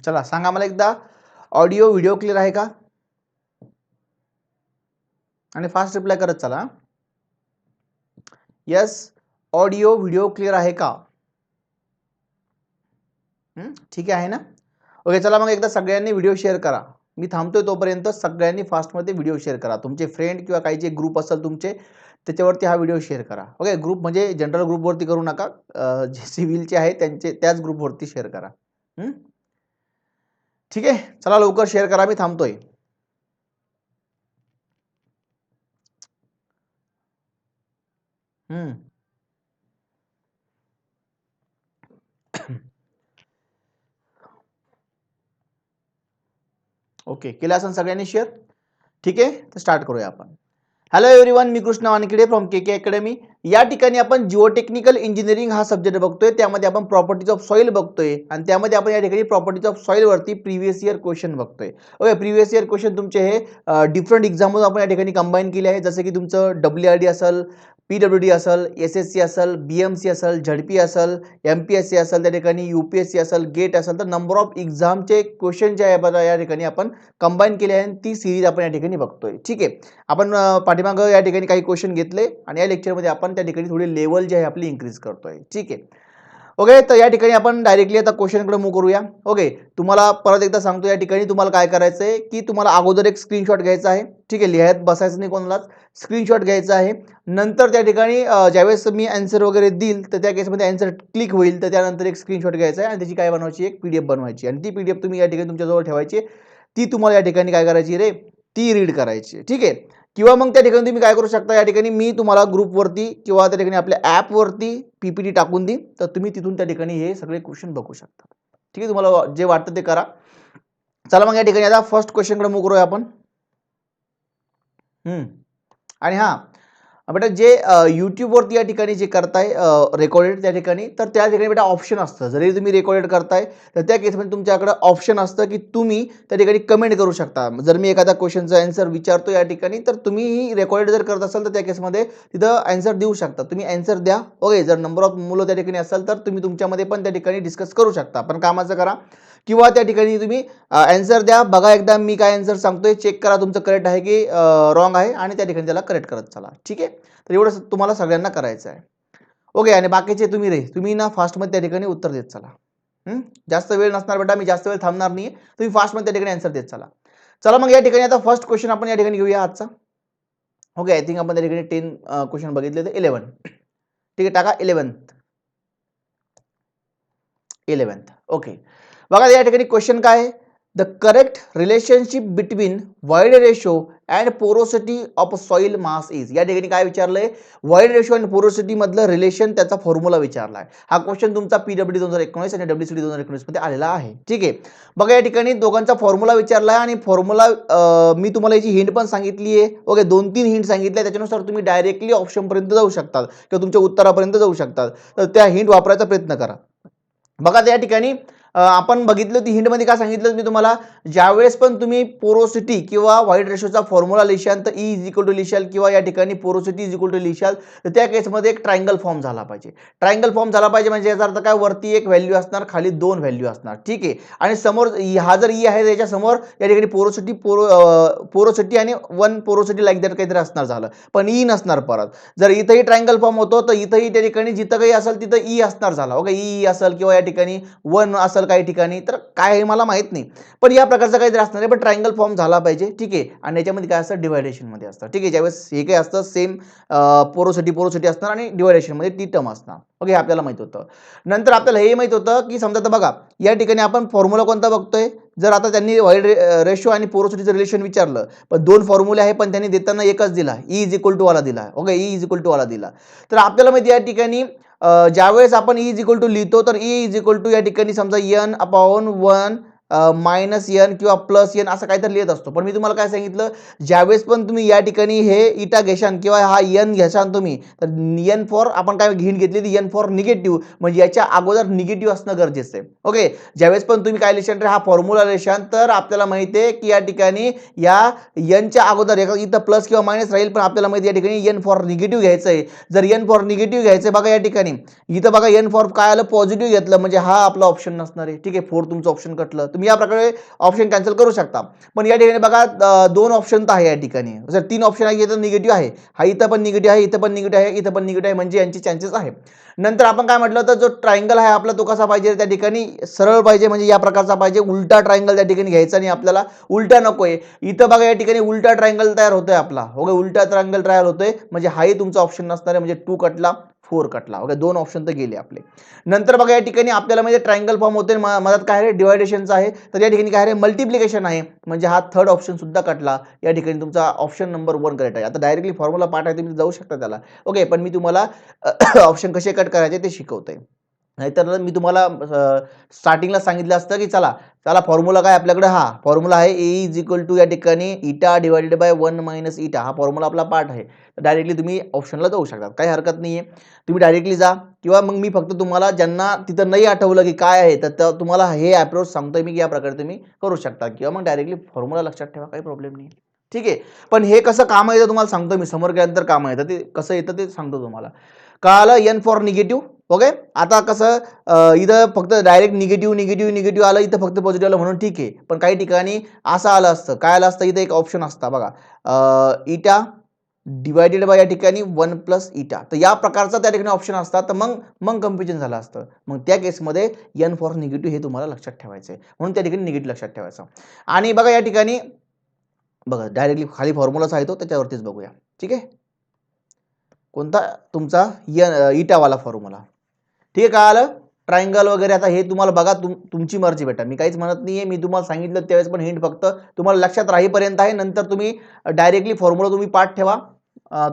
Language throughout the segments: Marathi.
चला सांगा मला एकदा, ऑडिओ व्हिडिओ क्लिअर आहे का? आणि फास्ट रिप्लाय करत चला. यस, ऑडिओ व्हिडिओ क्लिअर आहे का? ठीक आहे ना? ओके, चला मग एकदा सगळ्यांनी व्हिडिओ शेअर करा. मी थांबतोय तोपर्यंत सगळ्यांनी फास्टमध्ये व्हिडिओ शेअर करा. तुमचे फ्रेंड किंवा काही जे ग्रुप असेल तुमचे त्याच्यावरती हा व्हिडिओ शेअर करा. ओके, ग्रुप म्हणजे जनरल ग्रुपवरती करू नका, जे सिव्हिलचे आहे त्यांचे त्याच ग्रुपवरती शेअर करा. ठीक आहे, चला लवकर शेअर करा, मी थांबतोय. ओके, केलं असेल सगळ्यांनी शेअर. ठीक आहे, तर स्टार्ट करूया आपण. Hello everyone, me Krishna Wankhede from K academy. या ठिकाणी आपण जिओटेक्निकल इंजिनिअरिंग हा सब्जेक्ट बघतोय. त्यामध्ये आपण प्रॉपर्टीज ऑफ सॉइल बघतोय आणि त्यामध्ये आपण या ठिकाणी प्रॉपर्टीज ऑफ सॉइल वरती प्रिव्हियस इयर क्वेश्चन बघतोय. ओके, प्रिव्हियस इयर क्वेश्चन तुमचे हे डिफरंट एक्झाममधून आपण या ठिकाणी कंबाईन केले आहे. जसे की तुमचं WRD असेल, PWD असेल, SSC असेल, BMC असेल, ZP असेल, MPSC असेल, त्या ठिकाणी UPSC असेल, गेट असेल, तर नंबर ऑफ एक्झामचे क्वेश्चन जे आहे या ठिकाणी आपण कंबाईन केले आहे आणि ती सिरीज आपण या ठिकाणी बघतोय. ठीक आहे, आपण पाठीमागं या ठिकाणी काही क्वेश्चन घेतले आणि या लेक्चरमध्ये आपण त्या ठिकाणी थोडी लेवल जी आहे आपली इन्क्रीज करतोय. ठीक आहे, ओके, तर या ठिकाणी आपण डायरेक्टली आता क्वेश्चनकडे मूव्ह करूया. ओके, तुम्हाला परत एकदा सांगतो, या ठिकाणी तुम्हाला काय करायचं आहे की तुम्हाला अगोदर एक स्क्रीनशॉट घ्यायचा आहे. ठीक आहे, लिहायत बसायचं नाही कोणालाच, स्क्रीनशॉट घ्यायचा आहे. नंतर त्या ठिकाणी ज्यावेळेस मी आन्सर वगैरे देईल तर त्या केसमध्ये आन्सर क्लिक होईल, तर त्यानंतर एक स्क्रीनशॉट घ्यायचा आहे आणि त्याची काय बनवायची, एक PDF बनवायची आणि ती PDF तुम्ही या ठिकाणी तुमच्याजवळ ठेवायची. ती तुम्हाला या ठिकाणी काय करायची रे, ती रीड करायची. ठीक आहे, किंवा मग त्या ठिकाणी तुम्ही काय करू शकता, या ठिकाणी मी तुम्हाला ग्रुपवरती किंवा त्या ठिकाणी आपल्या ॲपवरती PPT टाकून देईन, तर तुम्ही तिथून त्या ठिकाणी हे सगळे क्वेश्चन बघू शकता. ठीक आहे, तुम्हाला जे वाटतं ते करा. चला मग या ठिकाणी आता फर्स्ट क्वेश्चनकडे मूव्ह करूया आपण. आणि हां बेटा, जे यूट्यूबवरती या ठिकाणी जे करताय रेकॉर्डेड त्या ठिकाणी, तर त्या ठिकाणी बेटा ऑप्शन असतं. जरी तुम्ही रेकॉर्डेड करताय तर त्या केसमध्ये तुमच्याकडे ऑप्शन असतं की तुम्ही त्या ठिकाणी कमेंट करू शकता. जर मी एखाद्या क्वेश्चनचा आन्सर विचारतो या ठिकाणी, तर तुम्ही रेकॉर्डेड जर करत असाल तर त्या केसमध्ये तिथं आन्सर देऊ शकता. तुम्ही आन्सर द्या. ओके, जर नंबर ऑफ मुलं त्या ठिकाणी असाल तर तुम्ही तुमच्यामध्ये पण त्या ठिकाणी डिस्कस करू शकता. पण कामाचं करा, किंवा त्या ठिकाणी तुम्ही आन्सर द्या, बघा एकदा मी काय आन्सर सांगतोय, चेक करा तुमचं करेक्ट आहे की रॉंग आहे आणि त्या ठिकाणी त्याला करेक्ट करत चला. ठीक आहे, तर एवढं तुम्हाला सगळ्यांना करायचं आहे. ओके, आणि बाकीचे तुम्ही ना फास्टमध्ये त्या ठिकाणी उत्तर देत चला. जास्त वेळ नसणार बेटा, मी जास्त वेळ थांबणार नाही. तुम्ही फास्टमध्ये त्या ठिकाणी आन्सर देत चला. चला मग या ठिकाणी आता फर्स्ट क्वेश्चन आपण या ठिकाणी घेऊया आजचा. ओके, आय थिंक आपण त्या ठिकाणी 10 क्वेश्चन बघितले, तर 11. ठीक आहे, टाका 11th. ओके, बघा या ठिकाणी क्वेश्चन काय आहे, the correct relationship between void ratio and porosity of soil mass is. या ठिकाणी काय विचारलंय, वॉइड रेशो आणि पोरोसिटी मधलं रिलेशन, त्याचा फॉर्म्युला विचारलाय. हा क्वेश्चन तुमचा PWD 2019 आणि WCD 2019 मध्ये आलेला आहे. ठीक आहे, बघा या ठिकाणी दोघांचा फॉर्म्युला विचारलाय आणि फॉर्म्युला मी तुम्हाला याची हिंट पण सांगितली आहे. ओके, 2-3 हिंट सांगितल्या, त्याच्यानुसार तुम्ही डायरेक्टली ऑप्शन पर्यंत जाऊ शकतात किंवा तुमच्या उत्तरापर्यंत जाऊ शकतात. तर त्या हिंट वापरायचा प्रयत्न करा. बघा त्या ठिकाणी आपण बघितलं होती हिंटमध्ये काय सांगितलं मी तुम्हाला, ज्यावेळेस पण तुम्ही पोरोसिटी किंवा व्हाईट रेशोचा फॉर्म्युला लिहिशाल तर E इज इक्वल टू लिहिशाल किंवा या ठिकाणी पोरोसिटी इज इक्वल टू लिहिशाल, तर त्या केसमध्ये एक ट्रायंगल फॉर्म झाला पाहिजे. ट्रायंगल फॉर्म झाला पाहिजे म्हणजे याचा अर्थ काय, वरती एक व्हॅल्यू असणार, खाली 2 व्हॅल्यू असणार. ठीक आहे, आणि समोर हा जर E आहे त्याच्या समोर या ठिकाणी पोरोसिटी आणि 1 पोरोसिटी लाईक दॅट काहीतरी असणार झालं, पण E नसणार परत. जर इथंही ट्रायंगल फॉर्म होतो तर इथंही त्या ठिकाणी जिथं काही असेल तिथं E असणार झाला. ओके, E असेल किंवा या ठिकाणी 1 असेल काही ठिकाणी, तर काय आहे मला माहित नाही, पण या प्रकारचं काहीतरी असणार आहे. पण ट्रायंगल फॉर्म झाला पाहिजे. ठीक आहे, आणि याच्यामध्ये काय असतं, डिवायडेशन मध्ये असतं. ठीक आहे, ज्यावेळेस हे काय असतं, सेम पोरोसिटी असणार आणि डिवायडेशन मध्ये ती टर्म असणार. ओके, आपल्याला माहित होतं. नंतर आपल्याला हे माहित होतं की समजा तर बघा या ठिकाणी आपण फॉर्म्युला कोणता बघतोय, जर आता त्यांनी व्हाईड रेशो आणि पोरोसिटीचं रिलेशन विचारलं, पण 2 फॉर्म्युले आहे पण त्यांनी देताना एकच दिला, E इज इक्वल टू वाला दिला. Okay, E is equal to वाला दिला, तर आपल्याला माहिती या ठिकाणी ज्यावेळेस आपण E इज इक्वल टू लिहितो तर E इज इक्वल टू या ठिकाणी समजा N/1 मायनस एन किंवा प्लस एन असं काहीतरी लिहित असतो. पण मी तुम्हाला काय सांगितलं, ज्यावेळेस पण तुम्ही या ठिकाणी हे इटा घेशाल किंवा हा एन घ्याल तुम्ही, तर एन फॉर आपण काय हिंट घेतली, एन फॉर निगेटिव्ह, म्हणजे याच्या अगोदर निगेटिव्ह असणं गरजेचं आहे. ओके, ज्यावेळेस पण तुम्ही काय लिहिशाल हा फॉर्म्युला लिहिशाल, तर आपल्याला माहिती आहे की या ठिकाणी या एनच्या अगोदर इथं प्लस किंवा मायनस राहील, पण आपल्याला माहिती आहे या ठिकाणी एन फॉर निगेटिव्ह घ्यायचं आहे. जर एन फॉर निगेटिव्ह घ्यायचं बघा या ठिकाणी, इथं बघा एन फॉर काय आलं, पॉझिटिव्ह घेतलं, म्हणजे हा आपला ऑप्शन नसणार आहे. ठीक आहे, 4 तुमचं ऑप्शन कटलं. तुम्ही या प्रकारे ऑप्शन कॅन्सल करू शकता. पण या ठिकाणी बघा 2 ऑप्शन तर आहे या ठिकाणी. जर 3 ऑप्शन आहे, इथं निगेटिव्ह आहे, हा इथं पण निगेटिव्ह आहे, इथं पण निगेटिव्ह आहे, इथं पण निगेटिव्ह आहे, म्हणजे यांचे चान्सेस आहे. नंतर आपण काय म्हटलं, तर जो ट्रायंगल आहे आपला तो कसा पाहिजे, त्या ठिकाणी सरळ पाहिजे, म्हणजे या प्रकारचा पाहिजे. उलटा ट्रायंगल त्या ठिकाणी घ्यायचा नाही आपल्याला, उलटा नकोय. इथं बघा या ठिकाणी उलटा ट्रायंगल तयार होतोय आपला. ओके, उलटा ट्रायंगल तयार होतोय, म्हणजे हाही तुमचा ऑप्शन नसणार आहे, म्हणजे 2 कटला, 4 कटला. ओके, 2 ऑप्शन तर गेले आपले. नंतर बघा या ठिकाणी आपल्याला म्हणजे ट्रायंगल फॉर्म होते, मधात काय आहे, डिवायडेशनचा आहे, तर या ठिकाणी काय आहे, मल्टिप्लिकेशन आहे, म्हणजे हा थर्ड ऑप्शन सुद्धा कटला. या ठिकाणी तुमचा ऑप्शन नंबर 1 करेक्ट आहे. आता डायरेक्टली फॉर्म्युला पार्ट आहे, तुम्ही जाऊ शकता त्याला. ओके, पण मी तुम्हाला ऑप्शन कसे कट करायचे ते शिकवतोय. नाहीतर मी तुम्हाला स्टार्टिंगला सांगितलं असतं की चला चला फॉर्म्युला काय आपल्याकडे, हा फॉर्म्युला आहे ए इज इक्वल टू या ठिकाणी इटा डिवायडेड बाय 1 मायनस इटा, हा फॉर्म्युला आपला पार्ट आहे. डायरेक्टली तुम्ही ऑप्शनला जाऊ शकता, काही हरकत नाही आहे. तुम्ही डायरेक्टली जा, किंवा मग मी फक्त तुम्हाला ज्यांना तिथं नाही आठवलं की काय आहे, तर तुम्हाला हे अप्रोच सांगतोय मी की या प्रकारे तुम्ही करू शकता, किंवा मग डायरेक्टली फॉर्म्युला लक्षात ठेवा, काही प्रॉब्लेम नाही. ठीक आहे, पण हे कसं काम येतं तुम्हाला सांगतो मी, समोर गेल्यानंतर काम येतं, ते कसं येतं ते सांगतो तुम्हाला. कळालं, एन फॉर निगेटिव्ह. ओके, आता कसं इथं फक्त डायरेक्ट निगेटिव्ह निगेटिव्ह निगेटिव्ह आलं, इथं फक्त पॉझिटिव्ह आलं म्हणून ठीक आहे. पण काही ठिकाणी असं आलं असतं, काय आलं असतं, इथं एक ऑप्शन असतं बघा, इटा डिवायडेड बाय या ठिकाणी 1 प्लस इटा, तर या प्रकारचा त्या ठिकाणी ऑप्शन असतात, तर मग मग कन्फ्युजन झालं असतं. मग त्या केसमध्ये एन फॉर निगेटिव्ह हे तुम्हाला लक्षात ठेवायचं आहे, म्हणून त्या ठिकाणी निगेटिव्ह लक्षात ठेवायचं. आणि बघा या ठिकाणी बघा डायरेक्टली खाली फॉर्म्युलाच आहे तो, त्याच्यावरतीच बघूया. ठीक आहे, कोणता तुमचा इटावाला फॉर्म्युला. ठीक आहे, काय आलं, ट्रायंगल वगैरे. आता हे तुम्हाला बघा, तुमची मर्जी बेटा, मी काहीच म्हणत नाहीये. मी तुम्हाला सांगितलं त्यावेळेस पण हिंट फक्त तुम्हाला लक्षात राहीपर्यंत आहे. नंतर तुम्ही डायरेक्टली फॉर्म्युला तुम्ही पाठ ठेवा,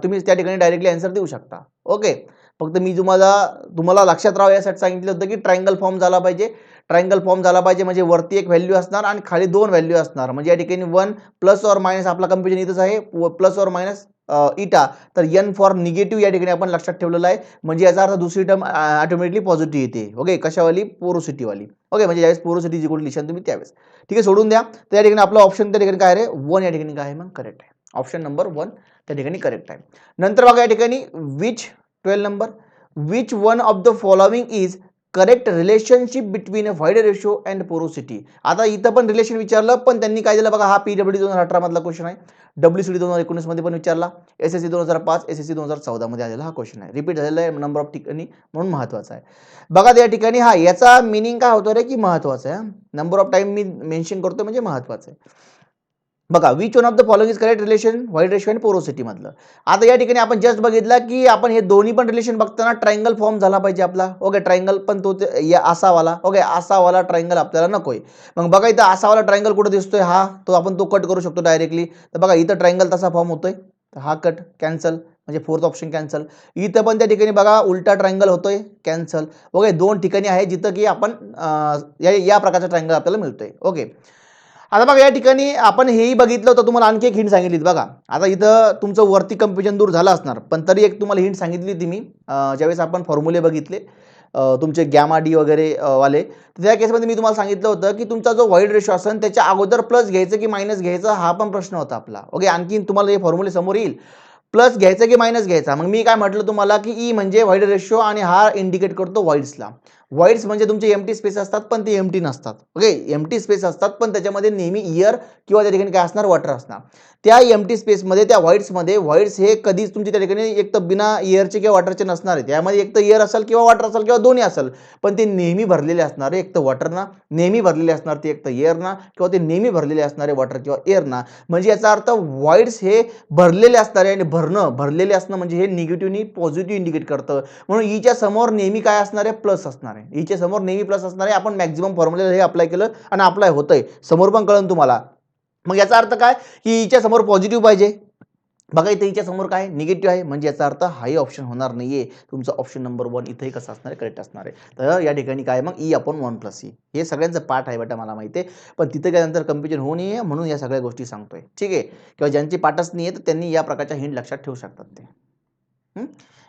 तुम्ही त्या ठिकाणी डायरेक्टली आन्सर देऊ शकता. ओके, फक्त मी तुम्हाला तुम्हाला लक्षात राहावं यासाठी सांगितलं होतं की ट्रायंगल फॉर्म झाला पाहिजे. ट्रायंगल फॉर्म झाला पाहिजे म्हणजे वरती एक व्हॅल्यू असणार आणि खाली 2 व्हॅल्यू असणार, म्हणजे या ठिकाणी 1 प्लस ऑर मायनस, आपला कन्फ्युजन इथंच आहे, प्लस ऑर मायनस इटा, तर एन फॉर निगेटिव्ह या ठिकाणी आपण लक्षात ठेवलेलं आहे, म्हणजे याचा अर्थ दुसरी टर्म ऑटोमॅटिकली पॉझिटिव्ह येते. ओके, कशावाली, पोरोसिटीवाली. ओके, म्हणजे ज्यावेळेस पोरोसिटी जी कोण लिहिशाल तुम्ही त्यावेळेस. ठीक आहे, सोडून द्या. त्या ठिकाणी आपलं ऑप्शन त्या ठिकाणी काय आहे, 1 या ठिकाणी काय आहे, मग करेक्ट आहे. ऑप्शन नंबर 1 त्या ठिकाणी करेक्ट आहे. नंतर बघा या ठिकाणी which 12 number, which one of the following is correct relationship between a void ratio and porosity. आता इथं पण रिलेशन विचारलं, पण त्यांनी काय दिलं बघा, हा PWD 2018 मधला क्वेश्चन आहे, WCD 2019 मध्ये पण विचारला, SSC 2005, SSC 2014 मध्ये आलेला हा क्वेश्चन आहे, रिपीट झालेला आहे नंबर ऑफ ठिकाणी, म्हणून महत्वाचा आहे. बघा त्या ठिकाणी हा याचा मिनिंग काय होतो रे, की महत्वाचा आहे. नंबर ऑफ टाइम मी मेन्शन करतो म्हणजे महत्वाचं आहे. बघा, which one of the following is correct relation void ratio and porosity मधलं. आता या ठिकाणी आपण जस्ट बघितलं की आपण हे दोन्ही पण रिलेशन बघताना ट्रायंगल फॉर्म झाला पाहिजे आपला. ओके, ट्रायंगल पण तो असावाला. ओके, असावाला ट्रायंगल आपल्याला नकोय. मग बघा इथं असावाला ट्रायंगल कुठे दिसतोय, हा तो आपण तो कट करू शकतो डायरेक्टली. तर बघा इथं ट्रायंगल तसा फॉर्म होतोय, हा कट कॅन्सल, म्हणजे फोर्थ ऑप्शन कॅन्सल. इथं पण त्या ठिकाणी बघा उलटा ट्रायंगल होतोय, कॅन्सल. ओके, 2 ठिकाणी आहे जिथं की आपण या प्रकारचा ट्रायंगल आपल्याला मिळतोय. ओके, आता बघा या ठिकाणी आपण हेही बघितलं होतं, तुम्हाला आणखी एक हिंट सांगितली बघा. आता इथं तुमचं वरती कन्फ्युजन दूर झालं असणार, पण तरी एक तुम्हाला हिंट सांगितली होती मी ज्यावेळेस आपण फॉर्म्युले बघितले तुमचे गॅमा डी वगैरे वाले. तर त्या केसमध्ये मी तुम्हाला सांगितलं होतं की तुमचा जो व्हाईड रेशो असेल त्याच्या अगोदर प्लस घ्यायचं की मायनस घ्यायचं, हा पण प्रश्न होता आपला. ओके, आणखी तुम्हाला हे फॉर्म्युले समोर येईल, प्लस घ्यायचा की मायनस घ्यायचा. मग मी काय म्हटलं तुम्हाला की ई म्हणजे व्हाईड रेशो, आणि हा इंडिकेट करतो व्हाईड्सला. व्हाईड्स म्हणजे तुमचे एम्प्टी स्पेस असतात, पण ते एम्प्टी नसतात. ओके, एम्प्टी स्पेस असतात, पण त्याच्यामध्ये नेहमी एअर किंवा त्या ठिकाणी काय असणार, वॉटर असणार. त्या एम्प्टी स्पेसमध्ये, त्या व्हाईड्समध्ये, व्हाईड्स हे कधीच तुमच्या त्या ठिकाणी एक तर बिना एअरचे किंवा वॉटरचे नसणार आहे. त्यामध्ये एक तर एअर असेल किंवा वॉटर असेल किंवा दोन्ही असेल, पण ते नेहमी भरलेले असणार आहे. एक तर वॉटरना नेहमी भरलेले असणार ते, एक तर एअरना, किंवा ते नेहमी भरलेले असणार आहे वॉटर किंवा एअरना. म्हणजे याचा अर्थ व्हाईड्स हे भरलेले असणार आहे, आणि भरलेले असणं म्हणजे हे निगेटिव्हनी पॉझिटिव्ह इंडिकेट करतं. म्हणून ईच्या समोर नेहमी काय असणार आहे, प्लस असणार आहे. ईच्या समोर नेहमी प्लस असणार आहे. आपण मॅक्झिमम फॉर्म्युला हे अप्लाय केलं आणि अप्लाय होतंय, समोर पण कळलं तुम्हाला. मग याचा अर्थ काय, की ईच्या समोर पॉझिटिव्ह पाहिजे, बघा इथे हिच्या समोर काय निगेटिव्ह आहे, म्हणजे याचा अर्थ हाही ऑप्शन होणार नाहीये. तुमचा ऑप्शन नंबर 1 इथेही कसं असणार आहे, करेक्ट असणार आहे. तर या ठिकाणी काय मग E/1 + E हे सगळ्यांचं पाठ आहे बेटा, मला माहिती आहे. पण तिथे काय नंतर कन्फ्युजन होऊ नये म्हणून या सगळ्या गोष्टी सांगतोय. ठीक आहे. किंवा ज्यांची पाठच नाही आहे तर त्यांनी या प्रकारच्या हिंट लक्षात ठेवू शकतात ते.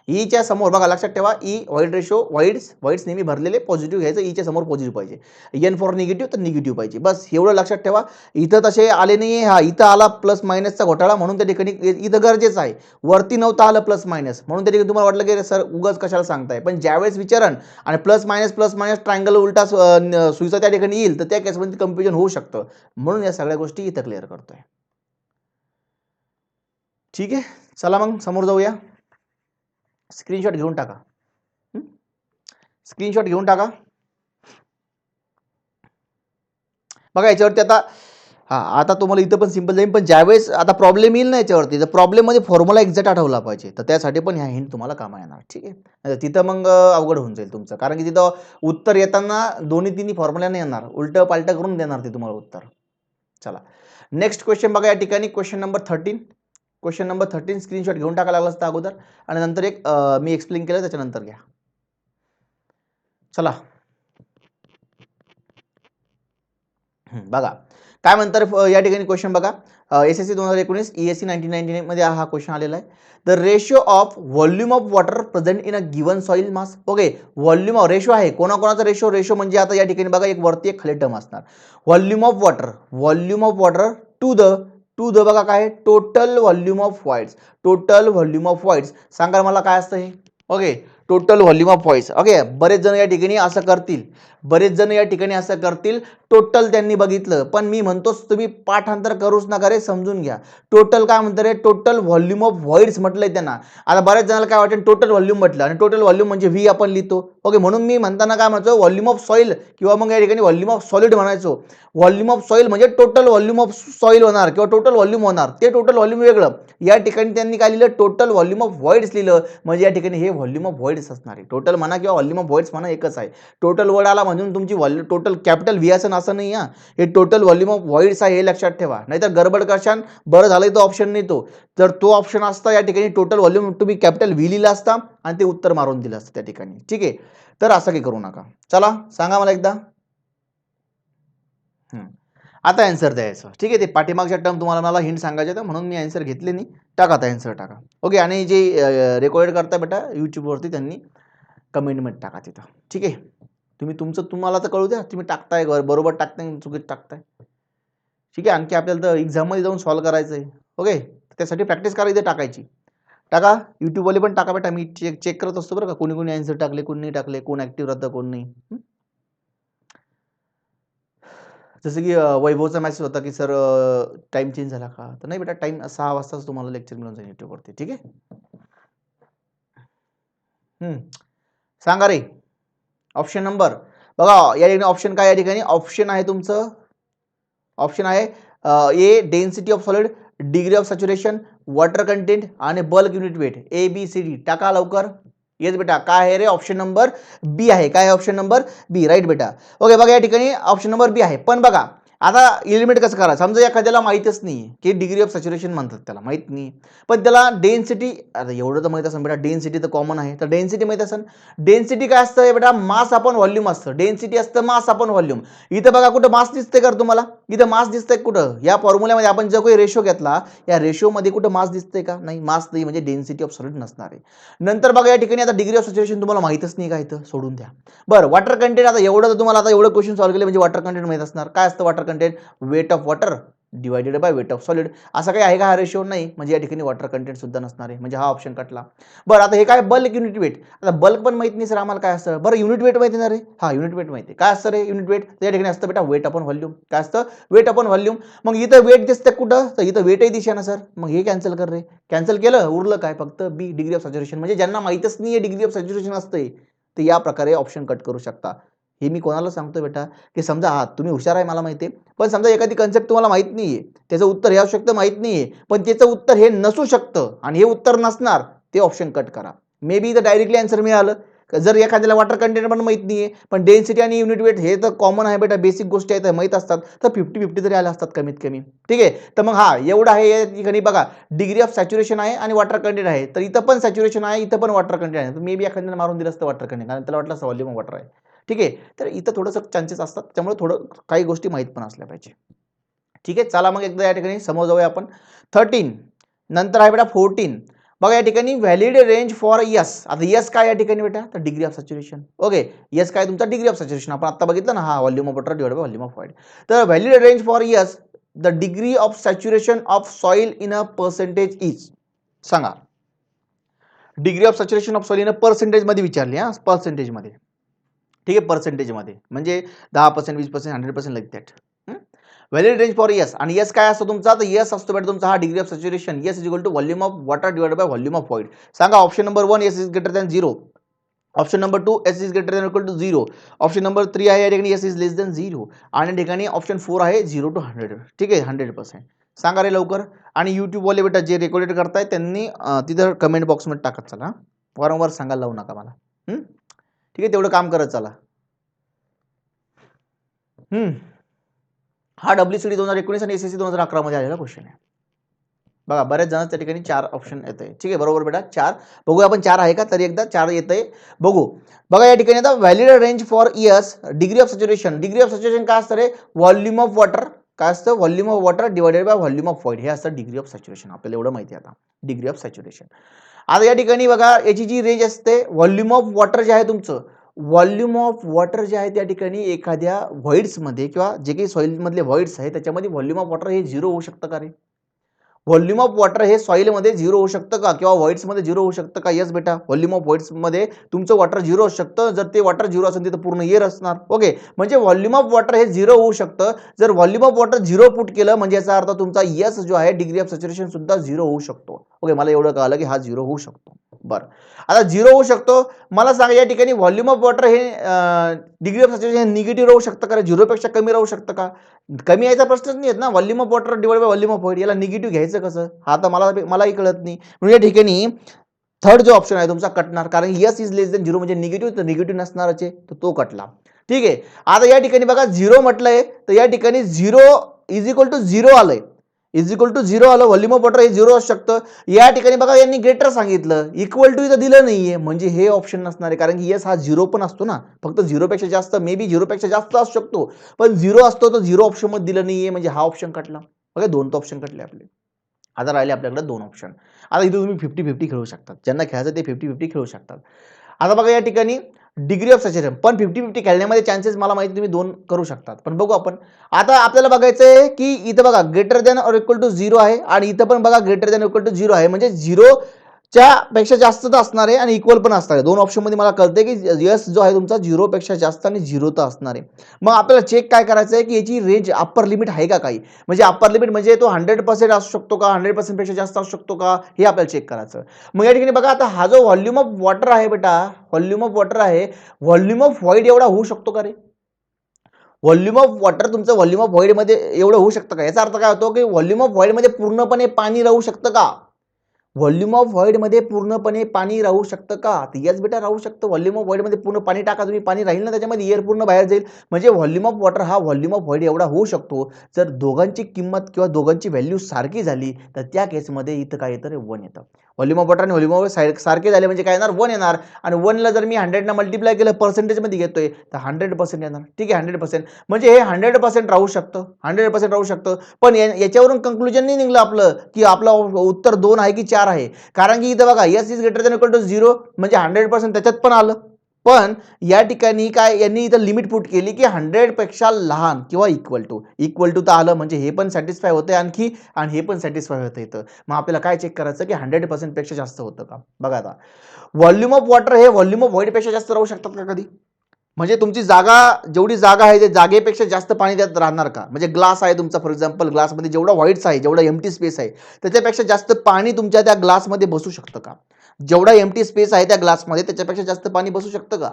ईच्या समोर बघा लक्षात ठेवा, ई वाईड रेशो, वाईड्स नेहमी भरलेले पॉझिटिव्ह घ्यायचं, ईच्या समोर पॉझिटिव्ह पाहिजे. एन फॉर निगेटिव्ह तर निगेटिव्ह पाहिजे, बस एवढं लक्षात ठेवा. इथं तसे आले नाही, हा इथं आला प्लस मायनसचा घोटाळा म्हणून त्या ठिकाणी इथं गरजेचं आहे. वरती नव्हतं आलं प्लस मायनस म्हणून त्या ठिकाणी तुम्हाला वाटलं की सर उगाच कशाला सांगताय, पण ज्यावेळेस विचारण आणि प्लस मायनस ट्रायंगल उलटा सुईचा त्या ठिकाणी येईल तर त्या केसमध्ये कन्फ्युजन होऊ शकतं, म्हणून या सगळ्या गोष्टी इथं क्लिअर करतोय. ठीक आहे, चला मग समोर जाऊया. स्क्रीनशॉट घेऊन टाका. स्क्रीनशॉट घेऊन टाका. बघा याच्यावरती आता आता तुम्हाला इथं पण सिंपल जाईल, पण ज्यावेळेस आता प्रॉब्लेम येईल ना याच्यावरती, तर प्रॉब्लेममध्ये फॉर्म्युला एक्झॅक्ट आठवला पाहिजे, तर त्यासाठी पण ह्या हिंट तुम्हाला कामा येणार. ठीक आहे. तिथं मग अवघड होऊन जाईल तुमचं, कारण की तिथं उत्तर येताना दोन्ही तिन्ही फॉर्म्युल्याने येणार, उलटं पालटं करून देणार ते तुम्हाला उत्तर. चला नेक्स्ट क्वेश्चन बघा या ठिकाणी, question number 13. Question number 13 screenshot घेऊन टाकायला लागला असता अगोदर, आणि नंतर एक मी एक्सप्लेन केलं त्याच्यानंतर घ्या. चला बघा काय म्हणतात या ठिकाणी क्वेश्चन बघा. SSC 2019 ESC 1999 मध्ये हा क्वेश्चन आलेला आहे. The ratio of volume of water present in a given soil mass. Okay, volume of ratio आहे, कोणाकोणाचा रेशो म्हणजे आता या ठिकाणी बघा एक वरती एक खाली टर्म असणार. Volume of water to the बघा काय टोटल व्हॉल्यूम ऑफ व्हाईट्स. सांगा मला काय असतं हे. Okay, total volume of whites. Okay, बरेच जण या ठिकाणी असं करतील, टोटल त्यांनी बघितलं, पण मी म्हणतोच तुम्ही पाठांतर करूच नका रे, समजून घ्या. टोटल काय म्हणतं रे, टोटल व्हॉल्यूम ऑफ व्हाईट्स म्हटलंय त्यांना. आता बऱ्याच जणांना काय वाटेल टोटल व्हॉल्यूम म्हटलं, आणि टोटल व्हॉल्यूम म्हणजे व्ही आपण लिहितो. ओके, म्हणून मी म्हणताना काय म्हणतो व्हॉल्यूम ऑफ सॉइल किंवा मग या ठिकाणी व्हॉल्यूम ऑफ सॉलिड म्हणायचो. व्हॉल्यूम ऑफ सॉइल म्हणजे टोटल व्हॉल्यूम ऑफ सॉइल होणार किंवा टोटल व्हॉल्यूम होणार, ते टोटल व्हॉल्यूम वेगळं. या ठिकाणी त्यांनी काय लिहिलं, टोटल व्हॉल्यूम ऑफ व्हाईट्स लिहिलं, म्हणजे या ठिकाणी हे व्हॉल्यूम ऑफ व्हाईट्स असणार आहे. टोटल म्हणा किंवा व्हॉल्यूम ऑफ व्हाईट्स म्हणा एकच आहे. टोटल वर्ड आला म्हणून तुमची टोटल कॅपिटल व्ही असं नाही. हे टोटल व्हॉल्यूम ऑफ व्हाईट्स आहे, हे लक्षात ठेवा. नाहीतर गडबड करशान, बरं झालं तो ऑप्शन नाही तो, तर तो ऑप्शन असता या ठिकाणी टोटल व्हॉल्यूम तुम्ही कॅपिटल व्ही लिहिला असता आणि ते उत्तर मारून दिलं असतं त्या ठिकाणी. ठीक आहे, तर असं काही करू नका. चला सांगा मला एकदा. आता आन्सर द्यायचं. ठीक आहे, ते पाठीमागच्या टर्म तुम्हाला मला हिंट सांगायचे म्हणून मी आन्सर घेतले नाही. टाका आता आन्सर टाका. ओके, आणि जे रेकॉर्ड करता बेटा यूट्यूबवरती त्यांनी कमेंटमध्ये टाका तिथं. ठीक आहे, तुम्हाला तर कळू द्या, तुम्ही टाकताय बरोबर टाकताय चुकीत टाकताय. ठीक आहे, आणखी आपल्याला तर एक्झाममध्ये जाऊन सॉल्व्ह करायचं आहे. ओके, त्यासाठी प्रॅक्टिस करायची टाकायची. टाका, यूट्यूबवाले पण टाका बेटा, मी चेक करत असतो बरं का, कोणी आन्सर टाकले, कोणी नाही टाकले, कोण ॲक्टिव्ह राहतं कोण नाही. जसं की वैभवचा मेसेज होता की सर टाइम चेंज झाला का, तर नाही बेटा, टाइम 6 वाजताच तुम्हाला लेक्चर मिळून जाईल यूट्यूबवरती. ठीक आहे. सांगा रे ऑप्शन नंबर. बघा या ठिकाणी ऑप्शन काय, या ठिकाणी ऑप्शन आहे तुमचं, ऑप्शन आहे A density of solid, degree of saturation, water content आणि बल्क युनिट वेट. ABCD टाका लवकर. येस बेटा, काय आहे रे, ऑप्शन नंबर बी आहे. काय ऑप्शन नंबर बी, राईट बेटा. ओके, बघा या ठिकाणी ऑप्शन नंबर बी आहे. पण बघा आता एलिमेंट कसं करा, समजा एखाद्याला माहितच नाही की डिग्री ऑफ सॅच्युरेशन म्हणतात त्याला, माहित नाही, पण त्याला डेन्सिटी, आता एवढं तर माहित असेल बेटा, डेन्सिटी तर कॉमन आहे, तर डेन्सिटी माहित असेल. डेन्सिटी काय असतं बेटा, मास अपॉन व्हॉल्यूम असतं. डेन्सिटी असतं मास अपॉन व्हॉल्यूम. इथं बघा कुठं मास दिसतंय का तुम्हाला, इथं मास दिसतंय कुठं, या फॉर्म्युल्यामध्ये आपण जो काही रेशो घेतला या रेशोमध्ये कुठं मास दिसतंय का, नाही, मास नाही, म्हणजे डेन्सिटी ऑफ सॉलिड नसणार आहे. नंतर बघा या ठिकाणी आता डिग्री ऑफ सॅच्युरेशन तुम्हाला माहितच नाही का, इथं सोडून द्या. बरं, वॉटर कंटेंट, आता एवढं तर तुम्हाला आता एवढं क्वेश्चन सॉल्व्ह केले म्हणजे वॉटर कंटेंट माहित असणार. काय असतं water content, weight of water divided by weight of solid. असं काही आहे का हा रेशो, नाही, म्हणजे या ठिकाणी वॉटर कंटेंट सुद्धा नसणार आहे, म्हणजे हा ऑप्शन कटला. बरं, आता हे काय बल्क युनिट वेट, आता बल्क पण माहित नाही सर आम्हाला काय असतं. बरं, युनिट वेट माहिती ना रे, हा युनिट वेट माहिती. काय असतं रे युनिट वेट, या ठिकाणी असतं बेटा वेट अपॉन व्हॉल्यूम. काय असतं, वेट अपॉन व्हॉल्यूम. मग इथं वेट दिसतं कुठं, तर इथं वेटही दिसे ना सर, मग हे कॅन्सल कर रे. कॅन्सल केलं, उरलं काय फक्त बी, डिग्री ऑफ सॅच्युरेशन. म्हणजे ज्यांना माहितच नाही डिग्री ऑफ सॅच्युरेशन असते ते या प्रकारे ऑप्शन कट करू शकता. हे मी कोणाला सांगतो बेटा, की समजा हा तुम्ही हुशार आहे मला माहिती आहे, पण समजा एखादी कन्सेप्ट तुम्हाला माहित नाहीये, त्याचं उत्तर हे असू शकतं माहित नाहीये, पण त्याचं उत्तर हे नसू शकतं आणि हे उत्तर नसणार, ते ऑप्शन कट करा. मे बी इथं डायरेक्टली आन्सर मिळालं, जर एखाद्याला वॉटर कंटेंट पण माहित नाहीये, पण डेन्सिटी आणि युनिट वेट हे तर कॉमन आहे बेटा, बेसिक गोष्टी आहेत माहित असतात, तर 50-50 तरी आल्या असतात कमीत कमी. ठीक आहे. तर मग हा एवढं आहे या ठिकाणी बघा, डिग्री ऑफ सॅच्युरेशन आहे आणि वॉटर कंटेंट आहे. तर इथं पण सॅच्युरेशन आहे, इथं पण वॉटर कंटेंट आहे. मे बी एखाद्याला मारून दिलं असतं वॉटर कंटेंट, कारण त्याला वाटलं असतं व्हॉल्यूम ऑफ वॉटर आहे. ठीक आहे. तर इथं थोडंसं चान्सेस असतात, त्यामुळे थोडं काही गोष्टी माहित पण असल्या पाहिजे. ठीक आहे. चला मग एकदा या ठिकाणी समोर जाऊया आपण. 13 नंतर आहे बेटा 14. बघा या ठिकाणी व्हॅलिड रेंज फॉर यस. आता यस काय या ठिकाणी बेटा, तर degree of saturation. Okay, yes काय तुमचा डिग्री ऑफ सॅच्युरेशन. आपण आता बघितलं ना, हा volume of water divided by volume of void. तर valid range for S the degree of saturation of soil in a percentage is. सांगा, degree of saturation of soil in a percentage मध्ये विचारली, हा पर्सेंटेज मध्ये. ठीक आहे, पर्सेंटेज मध्ये म्हणजे 10%, 20%, 100% like that. Valid range for S. आणि यस काय असतो तुमचा, तर यस असतो बेटा तुमचा हा degree of saturation. S is equal to volume of water divided by volume of void. सांगा option number 1 S is greater than 0. Option number 2 S is greater than equal to 0. Option number 3 आहे या ठिकाणी एस इज लेस दॅन 0. आणि या ठिकाणी ऑप्शन 4 आहे 0 टू 100. ठीक आहे, 100%. सांगा रे लवकर. आणि YouTube वाले बेटा जे रेकॉर्डेड करताय त्यांनी तिथं कमेंट बॉक्समध्ये टाकत चला. वारंवार सांगायला लावू नका मला. ठीक आहे, तेवढं काम करत चला. हा WCD 2019 आणि SSC 2011 मध्ये आलेला क्वेश्चन आहे. बघा बऱ्याच जण त्या ठिकाणी 4 ऑप्शन येते. ठीक आहे, बरोबर बेटा 4. बघूया आपण 4 आहे का, तरी एकदा 4 येतंय बघू. बघा या ठिकाणी आता valid range for years degree of saturation. Degree of saturation काय असतं रे, व्हॉल्यूम ऑफ वॉटर. काय असतं, volume of water divided by volume of void. हे असतं डिग्री ऑफ सॅच्युरेशन. आपल्याला एवढं माहिती आहे आता, डिग्री ऑफ सॅच्युरेशन. आता या ठिकाणी बघा याची जी रेंज असते, व्हॉल्यूम ऑफ वॉटर जे आहे तुमचं, व्हॉल्यूम ऑफ वॉटर जे आहे त्या ठिकाणी एखाद्या व्हॉइड्समध्ये किंवा जे काही सॉइल मधले व्हॉइड्स आहे त्याच्यामध्ये व्हॉल्यूम ऑफ वॉटर हे 0 होऊ शकतं का रे? व्हॉल्यूम ऑफ वॉटर हे सॉइलमध्ये 0 होऊ शकतं का, किंवा व्हॉइड्समध्ये 0 होऊ शकतं का? येस बेटा, व्हॉल्यूम ऑफ व्हॉइड्समध्ये तुमचं वॉटर 0 असू शकतं. जर ते वॉटर 0 असेल तिथं पूर्ण एअर असणार. ओके, म्हणजे व्हॉल्यूम ऑफ वॉटर हे 0 होऊ शकतं. जर व्हॉल्यूम ऑफ वॉटर 0 पुट केलं म्हणजे याचा अर्थ तुमचा यस जो आहे डिग्री ऑफ सॅच्युरेशन सुद्धा 0 होऊ शकतो. ओके, मला एवढं कळलं की हा 0 होऊ शकतो. बरं, आता 0 होऊ शकतो. मला सांगा या ठिकाणी व्हॉल्यूम ऑफ वॉटर हे डिग्री ऑफ सॅच्युरेशन निगेटिव्ह राहू शकतं का? 0 पेक्षा कमी राहू शकतं का? कमी यायचा प्रश्नच नाही येत ना. Volume of water divide by volume of void, याला निगेटिव्ह घ्यायचं कसं? हा तर मलाही कळत नाही. म्हणजे या ठिकाणी थर्ड जो ऑप्शन आहे तुमचा कटणार, कारण यस इज लेस दॅन 0 म्हणजे निगेटिव्ह, तर निगेटिव्ह नसणारच आहे, तर तो कटला. ठीक आहे. आता या ठिकाणी बघा 0 म्हटलंय, तर या ठिकाणी 0 इज इक्वल टू 0 आलंय. इज इक्वल टू 0 आलं, व्हॉल्यूम ऑफ वॉटर हे 0 असू शकतं. या ठिकाणी बघा यांनी ग्रेटर सांगितलं, इक्वल टू इथं दिलं नाहीये, म्हणजे हे ऑप्शन नसणार आहे. कारण की यस हा 0 पण असतो ना, फक्त 0 पेक्षा जास्त, मे बी 0 पेक्षा जास्त असू शकतो, पण 0 असतो तर 0 ऑप्शन मध्ये दिलं नाहीये, म्हणजे हा ऑप्शन कटला. बघा 2 ऑप्शन कटले आपले. आता राहिले आपल्याकडे 2 ऑप्शन. आता इथे तुम्ही 50-50 खेळू शकतात. ज्यांना खेळायचं ते 50-50 खेळू शकतात. आता बघा या ठिकाणी डिग्री ऑफ सॅच्युरेशन, पण 50-50 खेळण्यामध्ये चान्सेस मला माहिती तुम्ही 2 करू शकतात. पण बघू आपण. आता आपल्याला बघायचं आहे की इथं बघा greater than or equal to 0 आहे, आणि इथं पण बघा ग्रेटर दॅन इक्वल टू 0 आहे, म्हणजे 0 च्या पेक्षा जास्त तर असणार आहे आणि इक्वल पण असणार आहे. 2 ऑप्शन मध्ये मला कळतंय की यस जो आहे तुमचा 0 पेक्षा जास्त आणि 0 तर असणार आहे. मग आपल्याला चेक काय करायचं आहे की याची रेंज अप्पर लिमिट आहे का काही, म्हणजे अप्पर लिमिट म्हणजे तो 100% असू शकतो का, 100% पेक्षा जास्त असू शकतो का, हे आपल्याला चेक करायचं. मग या ठिकाणी बघा आता हा जो व्हॉल्यूम ऑफ वॉटर आहे बेटा, व्हॉल्यूम ऑफ वॉटर आहे, व्हॉल्यूम ऑफ व्हॉइड एवढा होऊ शकतो का रे? व्हॉल्यूम ऑफ वॉटर तुमचं व्हॉल्यूम ऑफ व्हॉइड मध्ये एवढं होऊ शकतं का? याचा अर्थ काय होतो की व्हॉल्यूम ऑफ व्हॉइड मध्ये पूर्णपणे पाणी राहू शकतं का? व्हॉल्यूम ऑफ व्हॉइड मध्ये पूर्णपणे पाणी राहू शकतं का? तर यस बेटा राहू शकतं. व्हॉल्यूम ऑफ व्हॉइड मध्ये पूर्ण पाणी टाका तुम्ही, पाणी राहील ना त्याच्यामध्ये, एअर पूर्ण बाहेर जाईल. म्हणजे व्हॉल्यूम ऑफ वॉटर हा व्हॉल्यूम ऑफ व्हॉइड एवढा होऊ शकतो. जर दोघांची किंमत किंवा दोघांची व्हॅल्यू सारखी झाली तर त्या केसमध्ये इथं काय येतं रे, 1 येतं. व्हॉल्यूम ऑफ वॉटर आणि व्हॉल्यूम ऑफ सारखे झाले म्हणजे काय येणार, 1 येणार. आणि 1 ला जर मी 100 ना मल्टिप्लाय केलं, पर्सेंटेज मध्ये घेतोय, तर 100% येणार. ठीक आहे, 100%. म्हणजे हे 100% राहू शकतं, 100% राहू शकतं. पण याच्यावरून कंक्लुजन नाही निघलं आपलं की आपलं उत्तर 2 आहे की 4 आहे. कारण की इथं बघा yes is greater than equal to 0 म्हणजे 100% त्याच्यात पण आलं. पण या ठिकाणी काय यांनी इथं लिमिट पुट केली की 100 पेक्षा लहान किंवा इक्वल टू तर आलं, म्हणजे हे पण सॅटिस्फाय होतंय आणखी, आणि हे पण सॅटिस्फाय होतं इथं. मग आपल्याला काय चेक करायचं की 100% पेक्षा जास्त होतं का? बघा आता व्हॉल्यूम ऑफ वॉटर हे व्हॉल्यूम ऑफ व्हॉइड पेक्षा जास्त राहू शकतात का कधी? म्हणजे तुमची जागा, जेवढी जागा आहे, ते जागेपेक्षा जास्त पाणी त्यात राहणार का? म्हणजे ग्लास आहे तुमचा, फॉर एक्झाम्पल ग्लासमध्ये जेवढा व्हाईट्स आहे, जेवढा एम्प्टी स्पेस आहे, त्याच्यापेक्षा जास्त पाणी तुमच्या त्या ग्लासमध्ये बसू शकतं का? जेवढा एम्प्टी स्पेस आहे त्या ग्लासमध्ये त्याच्यापेक्षा जास्त पाणी बसू शकतं का?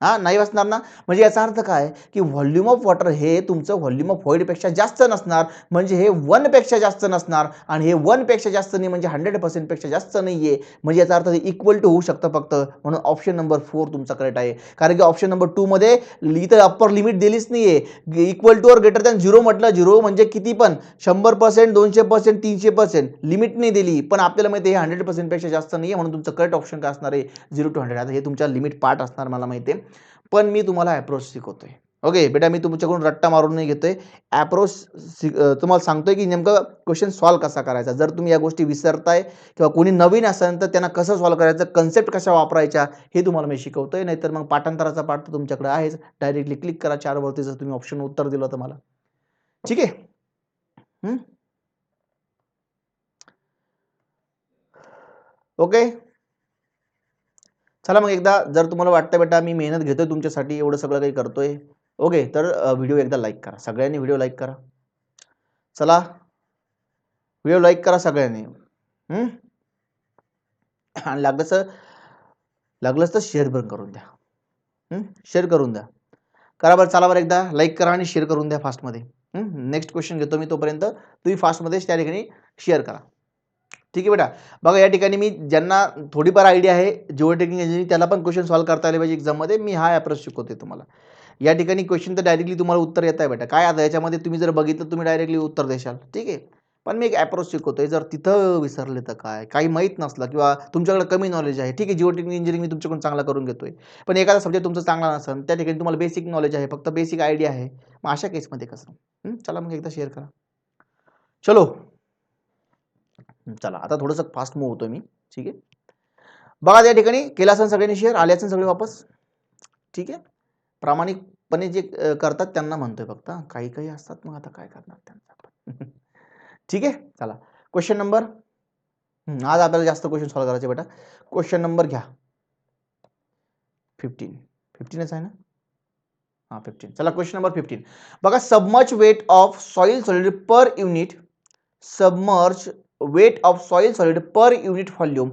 हा नाही वाचणार ना. म्हणजे याचा अर्थ काय की व्हॉल्यूम ऑफ वॉटर हे तुमचं व्हॉल्यूम ऑफ व्हॉइडपेक्षा जास्त नसणार, म्हणजे हे 1 पेक्षा जास्त नसणार आणि हे 1 पेक्षा जास्त नाही म्हणजे 100% पेक्षा जास्त नाहीये. म्हणजे याचा अर्थ इक्वल टू होऊ शकतं फक्त. म्हणून ऑप्शन नंबर 4 तुमचा करेक्ट आहे. कारण की ऑप्शन नंबर 2 मध्ये इथं अप्पर लिमिट दिलीच नाहीये. इक्वल टू और ग्रेटर दॅन 0 म्हटलं, 0 म्हणजे किती पण 100%, 200%, 300% लिमिट नाही दिली, पण आपल्याला माहिती आहे 100% पेक्षा जास्त नाहीये, म्हणून तुमचं करेक्ट ऑप्शन काय असणार आहे 0 to 100. आता हे तुमच्या लिमिट पार्ट असणार मला माहिती आहे, पण मी तुम्हाला अप्रोच शिकवतोय. ओके बेटा, मी तुमच्याकडून रट्टा मारून नाही घेतोय. अप्रोच तुम्हाला सांगतोय की नेमकं क्वेश्चन सॉल्व्ह कसा करायचा. जर तुम्ही या गोष्टी विसरताय किंवा कोणी नवीन असेल तर त्यांना कसं सॉल्व्ह करायचं, कन्सेप्ट कशा वापरायच्या हे तुम्हाला मी शिकवतोय. नाहीतर मग पाठांतराचा पाठ तर तुमच्याकडे आहेच. डायरेक्टली क्लिक करा 4 वरती जर तुम्ही ऑप्शन उत्तर दिलं तर मला. ठीक आहे. ओके. चला मग एकदा जर तुम्हाला वाटतं बेटा मी मेहनत घेतोय तुमच्यासाठी, एवढं सगळं काही करतोय, ओके, तर व्हिडिओ एकदा लाईक करा. सगळ्यांनी व्हिडिओ लाईक करा. चला, व्हिडिओ लाईक करा सगळ्यांनी. आणि लागलंच तर शेअर पण करून द्या. शेअर करून द्या. करा बरं. चला बरं, एकदा लाईक करा आणि शेअर करून द्या फास्टमध्ये. नेक्स्ट क्वेश्चन घेतो मी, तोपर्यंत तुम्ही फास्टमध्ये त्या ठिकाणी शेअर करा. ठीक आहे बेटा. बघा या ठिकाणी मी ज्यांना थोडीफार आयडिया आहे जिओटेक्निकल इंजिनिअरिंग, त्याला पण क्वेश्चन सॉल्व्ह करता आले पाहिजे एक्झाममध्ये, मी हा अप्रोच शिकवते तुम्हाला. या ठिकाणी क्वेश्चन तर डायरेक्टली तुम्हाला उत्तर येत आहे बेटा. काय आता याच्यामध्ये तुम्ही जर बघितलं तुम्ही डायरेक्टली उत्तर देशाल. ठीक आहे. पण मी एक अप्रोच शिकवतोय. जर तिथं विसरले तर काय, काही माहीत नसलं किंवा तुमच्याकडे कमी नॉलेज आहे, ठीक आहे, जिओटेक्निकल इंजिनिअरिंग मी तुमच्याकडून चांगला करून घेतोय. पण एखादा सब्जेक्ट तुमचा चांगला नसेल, त्या ठिकाणी तुम्हाला बेसिक नॉलेज आहे, फक्त बेसिक आयडिया आहे, मग अशा केसमध्ये कसं. चला मग एकदा शेअर करा. चलो. चला आता थोडंसं फास्ट मूव्ह होतोय मी. ठीक आहे. बघा या ठिकाणी केला असेल सगळ्यांनी शेअर, आले असेल सगळे वापस. ठीक आहे. प्रामाणिकपणे जे करतात त्यांना म्हणतोय फक्त, काही काही असतात मग आता काय करणार त्यांचा. ठीक आहे. चला क्वेश्चन नंबर, आज आपल्याला जास्त क्वेश्चन सॉल्व्ह करायचे बेटा. क्वेश्चन नंबर घ्या 15च आहे ना. 15. चला क्वेश्चन नंबर 15 बघा. Submerge weight of soil solid per unit, submerge weight of soil solid per unit volume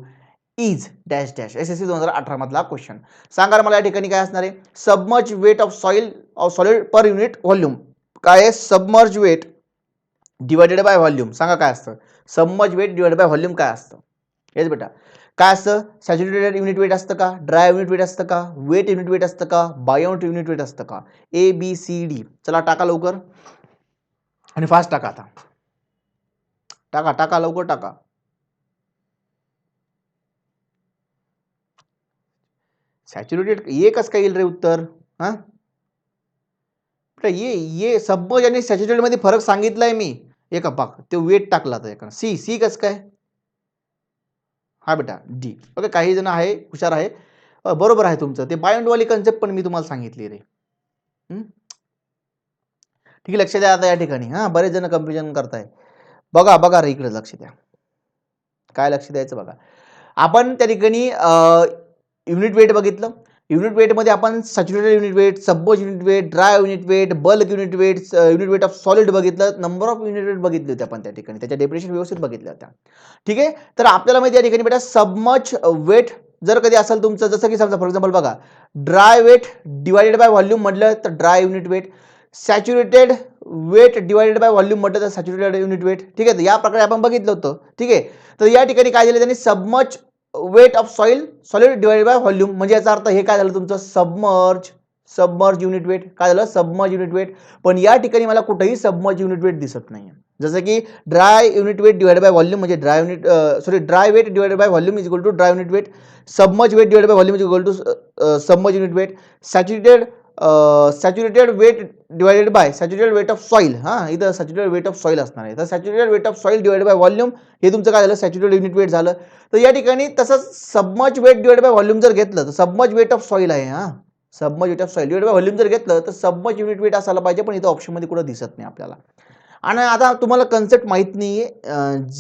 is dash dash. SSC 2018 मधला क्वेश्चन. सांगा मला या ठिकाणी काय असणार आहे. Submerge weight of solid per unit volume काय आहे. Submerge weight divided by volume. सांगा काय असतं. Submerge weight divided by volume काय असतं. हेच बेटा काय असतं. सॅच्युरेटेड युनिट वेट असतं का, ड्राय युनिट वेट असतं का, वेट युनिट वेट असतं का, बायोट युनिट वेट असतं का. ABCD. चला टाका लवकर आणि फास्ट टाका. आता टाका टाका लवकर टाका. सॅच्युरेटेड ये कसं काय येईल रे उत्तर. हा ये सबमर्ज आणि सॅच्युरेटेड मध्ये फरक सांगितलाय मी. एका पाक ते वेट टाकला तर सी कसं काय. हा बेटा डी. ओके. काही जण आहे हुशार आहे, बरोबर आहे तुमचं. ते बायोंडवाली कन्सेप्ट पण मी तुम्हाला सांगितली रे. ठीक आहे. लक्ष द्या आता या ठिकाणी. बरेच जण कन्फ्युजन करताय. बघा बघा रे इकडे लक्ष द्या. काय लक्ष द्यायचं बघा. आपण त्या ठिकाणी युनिट वेट बघितलं. युनिट वेटमध्ये आपण saturated unit weight, submerge unit weight, dry unit weight, bulk unit weight, unit weight of solid बघितलं, नंबर ऑफ युनिट वेट बघितले होते आपण त्या ठिकाणी, त्याच्या डेफिनेशन व्यवस्थित बघितल्या होत्या. ठीक आहे. तर आपल्याला माहिती या ठिकाणी बेटा सबमर्ज वेट जर कधी असेल तुमचं, जसं की समजा फॉर एक्झाम्पल बघा, dry weight divided by volume म्हटलं तर dry unit weight, saturated weight divided by volume म्हटलं तर सॅच्युरेटेड युनिट वेट. ठीक आहे. या प्रकारे आपण बघितलं होतं. ठीक आहे. तर या ठिकाणी काय दिलं त्यांनी, submerge weight of solid divided by volume. म्हणजे याचा अर्थ हे काय झालं तुमचं, सबमर्ज युनिट वेट. काय झालं, सबमर्ज युनिट वेट. पण या ठिकाणी मला कुठेही सबमर्ज युनिट वेट दिसत नाही. जसं की dry unit weight divided by volume म्हणजे dry weight divided by volume is equal to dry unit weight. Submerge weight divided by volume is equal to submerge unit weight. Saturated weight divided by saturated weight of soil. इथं सॅच्युरेटेड वेट ऑफ सॉइल असणार आहे. तर saturated weight of soil divided by volume हे तुमचं काय झालं, सॅच्युरेटेड युनिट वेट झालं. तर या ठिकाणी तसंच submerge weight divided by volume जर घेतलं तर सबमर्ज वेट ऑफ सॉइल आहे. Submerge weight of soil divided by volume जर घेतलं तर सबमर्ज युनिट वेट असायला पाहिजे, पण इथं ऑप्शनमध्ये कुठं दिसत नाही आपल्याला. आणि आता तुम्हाला कन्सेप्ट माहित नाहीये,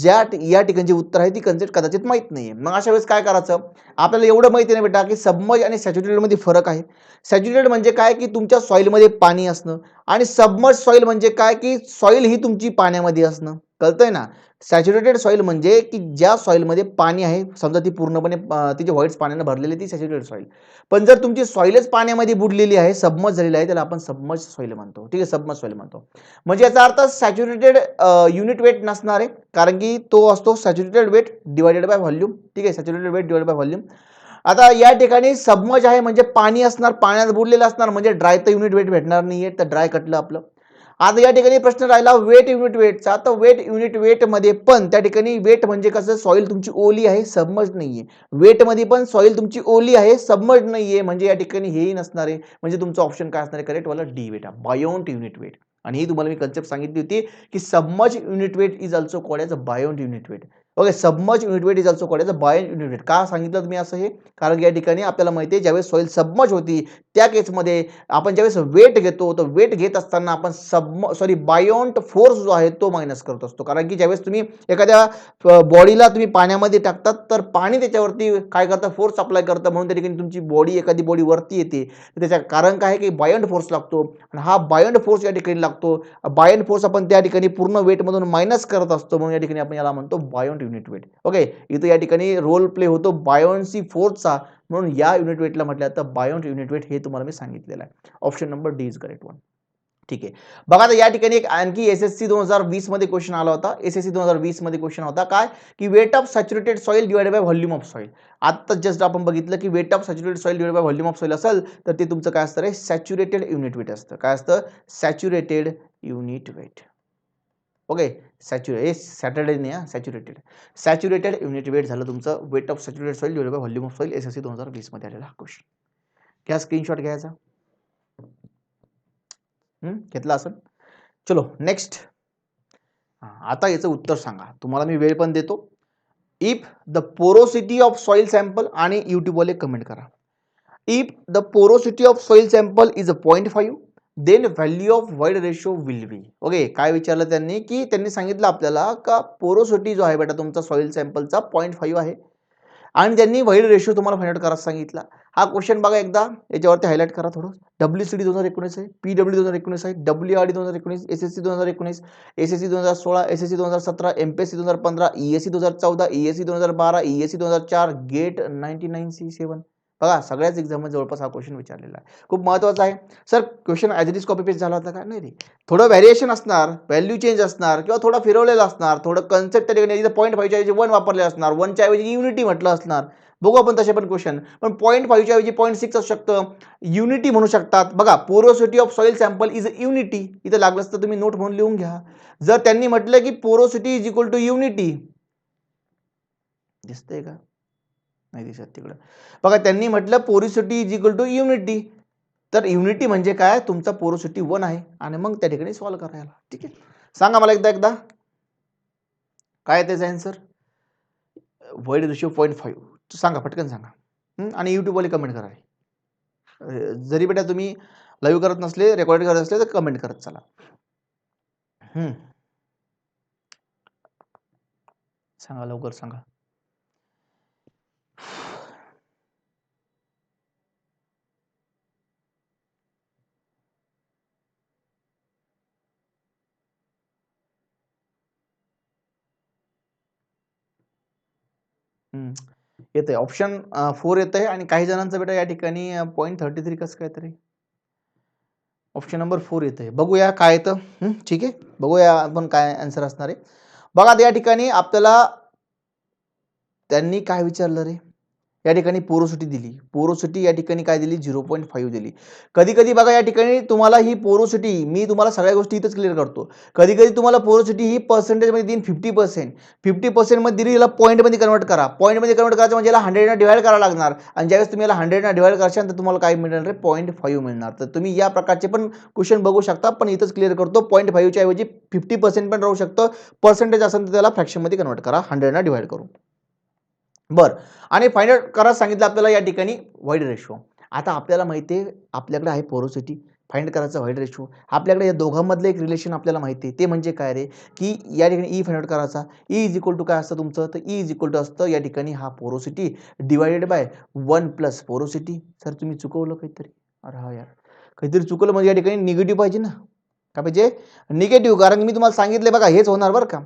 या ठिकाणची उत्तर आहे ती कन्सेप्ट कदाचित माहित नाहीये. मग अशा वेळेस काय करायचं, आपल्याला एवढं माहिती नाही बेटा की सबमर्ज आणि सॅच्युरेटेड मध्ये फरक आहे. सॅच्युरेटेड म्हणजे काय की तुमच्या सॉइलमध्ये पाणी असणं, आणि सबमर्ज सॉइल म्हणजे काय की सॉइल ही तुमची पाण्यामध्ये असणं. कळतंय ना? सॅच्युरेटेड सॉईल म्हणजे की ज्या सॉईलमध्ये पाणी आहे, समजा ती पूर्णपणे तिचे व्हाईट्स पाण्याने भरलेली ती सॅच्युरेटेड सॉईल. पण जर तुमची सॉईलच पाण्यामध्ये बुडलेली आहे, सबमर्ज झालेली आहे, त्याला आपण सबमर्ज सॉईल म्हणतो. ठीक आहे, सबमर्ज सॉईल म्हणतो. म्हणजे याचा अर्थ सॅच्युरेटेड युनिट वेट नसणार आहे, कारण की तो असतो saturated weight divided by volume. ठीक आहे, saturated weight divided by volume. आता या ठिकाणी सबमर्ज आहे म्हणजे पाणी असणार, पाण्यात बुडलेलं असणार, म्हणजे ड्राय तर युनिट वेट भेटणार नाहीये, तर ड्राय कटलं आपलं. आता या ठिकाणी प्रश्न राहिला वेट युनिट वेटचा. तर वेट युनिट वेट मध्ये पण त्या ठिकाणी वेट म्हणजे कसं, सॉईल तुमची ओली आहे, सबमर्ज नाहीये. वेट मध्ये पण सॉईल तुमची ओली आहे, सबमर्ज नाहीये, म्हणजे या ठिकाणी हेही नसणार आहे. म्हणजे तुमचं ऑप्शन काय असणार आहे करेक्ट वाला, डी बेटा, बायोंट युनिट वेट. आणि ही तुम्हाला मी कन्सेप्ट सांगितली होती की submerge unit weight is also called as a buoyant unit weight. Okay, submerge unit weight is also called as a buoyant unit weight. का सांगितलं तुम्ही असं हे? कारण या ठिकाणी आपल्याला माहिती आहे ज्यावेळेस सॉईल सबमर्ज होती त्या केसमध्ये आपण ज्यावेळेस वेट घेतो, तर वेट घेत असताना आपण बायोंट फोर्स जो आहे तो मायनस करत असतो. कारण की ज्यावेळेस तुम्ही एखाद्या बॉडीला तुम्ही पाण्यामध्ये टाकतात, तर पाणी त्याच्यावरती काय करतं, फोर्स अप्लाय करतं, म्हणून त्या ठिकाणी तुमची बॉडी, एखादी बॉडी वरती येते. त्याच्या कारण काय आहे की बायोंट फोर्स लागतो, आणि हा बायोंट फोर्स या ठिकाणी लागतो. बायोंट फोर्स आपण त्या ठिकाणी पूर्ण वेटमधून मायनस करत असतो, म्हणून या ठिकाणी आपण याला म्हणतो बायोंट युनिट वेट. ओके, इथं या ठिकाणी रोल प्ले होतो बायोन्सी फोर्सचा, म्हणून या युनिट वेटला म्हटलं तर बायोंट युनिट वेट हे तुम्हाला मी सांगितलेलं आहे. Option number D is correct one. ठीक आहे. बघा आता या ठिकाणी एक आणखी एसएससी 2020 मध्ये क्वेश्चन आला होता. एसएससी 2020 मध्ये क्वेश्चन होता काय, की weight of saturated soil divided by volume of soil. आता जस्ट आपण बघितलं की weight of saturated soil divided by volume of soil असेल, तर ते तुमचं काय असतं रे, सॅच्युरेटेड युनिट वेट असतं. काय असतं? Saturated unit weight. Okay, Saturday नाही हा, सॅच्युरेटेड. सॅच्युरेटेड युनिट वेट झालं तुमचं weight of saturated soil divided by volume of soil, SSC 2020 मध्ये आलेला क्वेश्चन. घ्या स्क्रीनशॉट घ्यायचा. घेतला असेल. चलो नेक्स्ट. आता याचं उत्तर सांगा. तुम्हाला मी वेळ पण देतो. If the porosity of soil sample, आणि यूट्यूबवाले कमेंट करा. If the porosity of soil sample is a 0.5, then value of void ratio will be. Okay, काय विचारलं त्यांनी, की त्यांनी सांगितलं आपल्याला का पोरोसिटी जो आहे बेटा तुमचा सॉइल सॅम्पलचा 0.5 आहे, आणि त्यांनी वाईड रेशो तुम्हाला फाइंड आउट करायला सांगितला. हा क्वेश्चन बघा एकदा, याच्यावरती हायलाइट करा थोडं. WCD 2019 आहे, PW 2019 आहे, WRD 2019, SSC 2019, SSC 2016, SSC 2017, MPSC 2015, ESC 2014, ESC 2012, ESC 2004, GATE 99C7. बघा सगळ्याच एक्झाममध्ये जवळपास हा क्वेश्चन विचारलेला आहे. खूप महत्त्वाचा आहे. Sir question as it is copy paste झाला होता का? नाही रे, थोडं व्हॅरिएशन असणार, व्हॅल्यू चेंज असणार, किंवा थोडं फिरवलेलं असणार, थोडं कन्सेप्ट त्या ठिकाणी 0.5च्या ऐवजी 1 वापरले असणार, 1च्या ऐवजी युनिटी म्हटलं असणार. बघू आपण तसे पण क्वेश्चन. पण 0.5च्या ऐवजी 0.6 असू शकतं, युनिटी म्हणू शकतात. बघा, porosity of soil sample is unity. इथं लागलंच तर तुम्ही नोट म्हणून लिहून घ्या. जर त्यांनी म्हटलं की porosity is equal to unity, दिसतंय का? नाही दिसत तिकडं. बघा, त्यांनी म्हटलं porosity is equal to unity, तर युनिटी म्हणजे काय, तुमचा पोरोसिटी 1 आहे, आणि मग त्या ठिकाणी सॉल्व्ह करायला. ठीक आहे, सांगा मला एकदा काय त्याचा आन्सर. वाईड रेशिओ 0.5 सांगा, पटकन सांगा. आणि यूट्यूबवाले कमेंट करा. जरी बेटा तुम्ही लाईव्ह करत नसले, रेकॉर्ड करत असले, तर कमेंट करत चला. सांगा लवकर सांगा. येते ऑप्शन 4 येते, आणि काही जणांचं बेटा या ठिकाणी 0.33 कसं काय तरी. ऑप्शन नंबर 4 येते. बघूया काय येतं. ठीक आहे, बघूया आपण काय आन्सर असणार आहे. बघा या ठिकाणी आपल्याला त्यांनी काय विचारलं रे, या ठिकाणी पोरोसिटी दिली. पोरोसिटी या ठिकाणी काय दिली, 0.5 दिली. कधी कधी बघा या ठिकाणी तुम्हाला ही पोरोसिटी, मी तुम्हाला सगळ्या गोष्टी इथंच क्लिअर करतो. कधी कधी तुम्हाला पोरोसिटी ही पर्सेंटेजमध्ये देईन 50%. 50% दिली, याला पॉईंटमध्ये कन्वर्ट करा. पॉईंटमध्ये कन्वर्ट करायचं म्हणजे याला 100ने डिवाइड करावं लागणार, आणि ज्यावेळेस तुम्ही याला 100ने डिवाइड करशाल तर तुम्हाला काय मिळणार रे, 0.5 मिळणार. तर तुम्ही या प्रकारचे पण क्वेश्चन बघू शकता, पण इथंच क्लिअर करतो. 0.5च्या ऐवजी 50% पण राहू शकतं. पर्सेंटेज असेल तर त्याला फ्रॅक्शनमध्ये कन्वर्ट करा, 100ने डिवाइड करून. बरं, आणि फाइंड आउट करायला सांगितलं आपल्याला या ठिकाणी वाईड रेशो. आता आपल्याला माहिती आहे, आपल्याकडे आहे पोरोसिटी, फाइंड करायचा वाईड रेशो. आपल्याकडे या दोघांमधलं एक रिलेशन आपल्याला माहिती आहे, ते म्हणजे काय रे, की या ठिकाणी ई फाइंड आउट करायचा. ई इज इक्वल टू काय असतं तुमचं, तर ई इज इक्वल टू असतं या ठिकाणी हा porosity divided by 1 plus porosity. Sir तुम्ही चुकवलं काहीतरी. अरे हा यार, काहीतरी चुकलं, म्हणजे या ठिकाणी निगेटिव्ह पाहिजे ना. काय पाहिजे, निगेटिव्ह. कारण मी तुम्हाला सांगितले बघा, हेच होणार बरं का.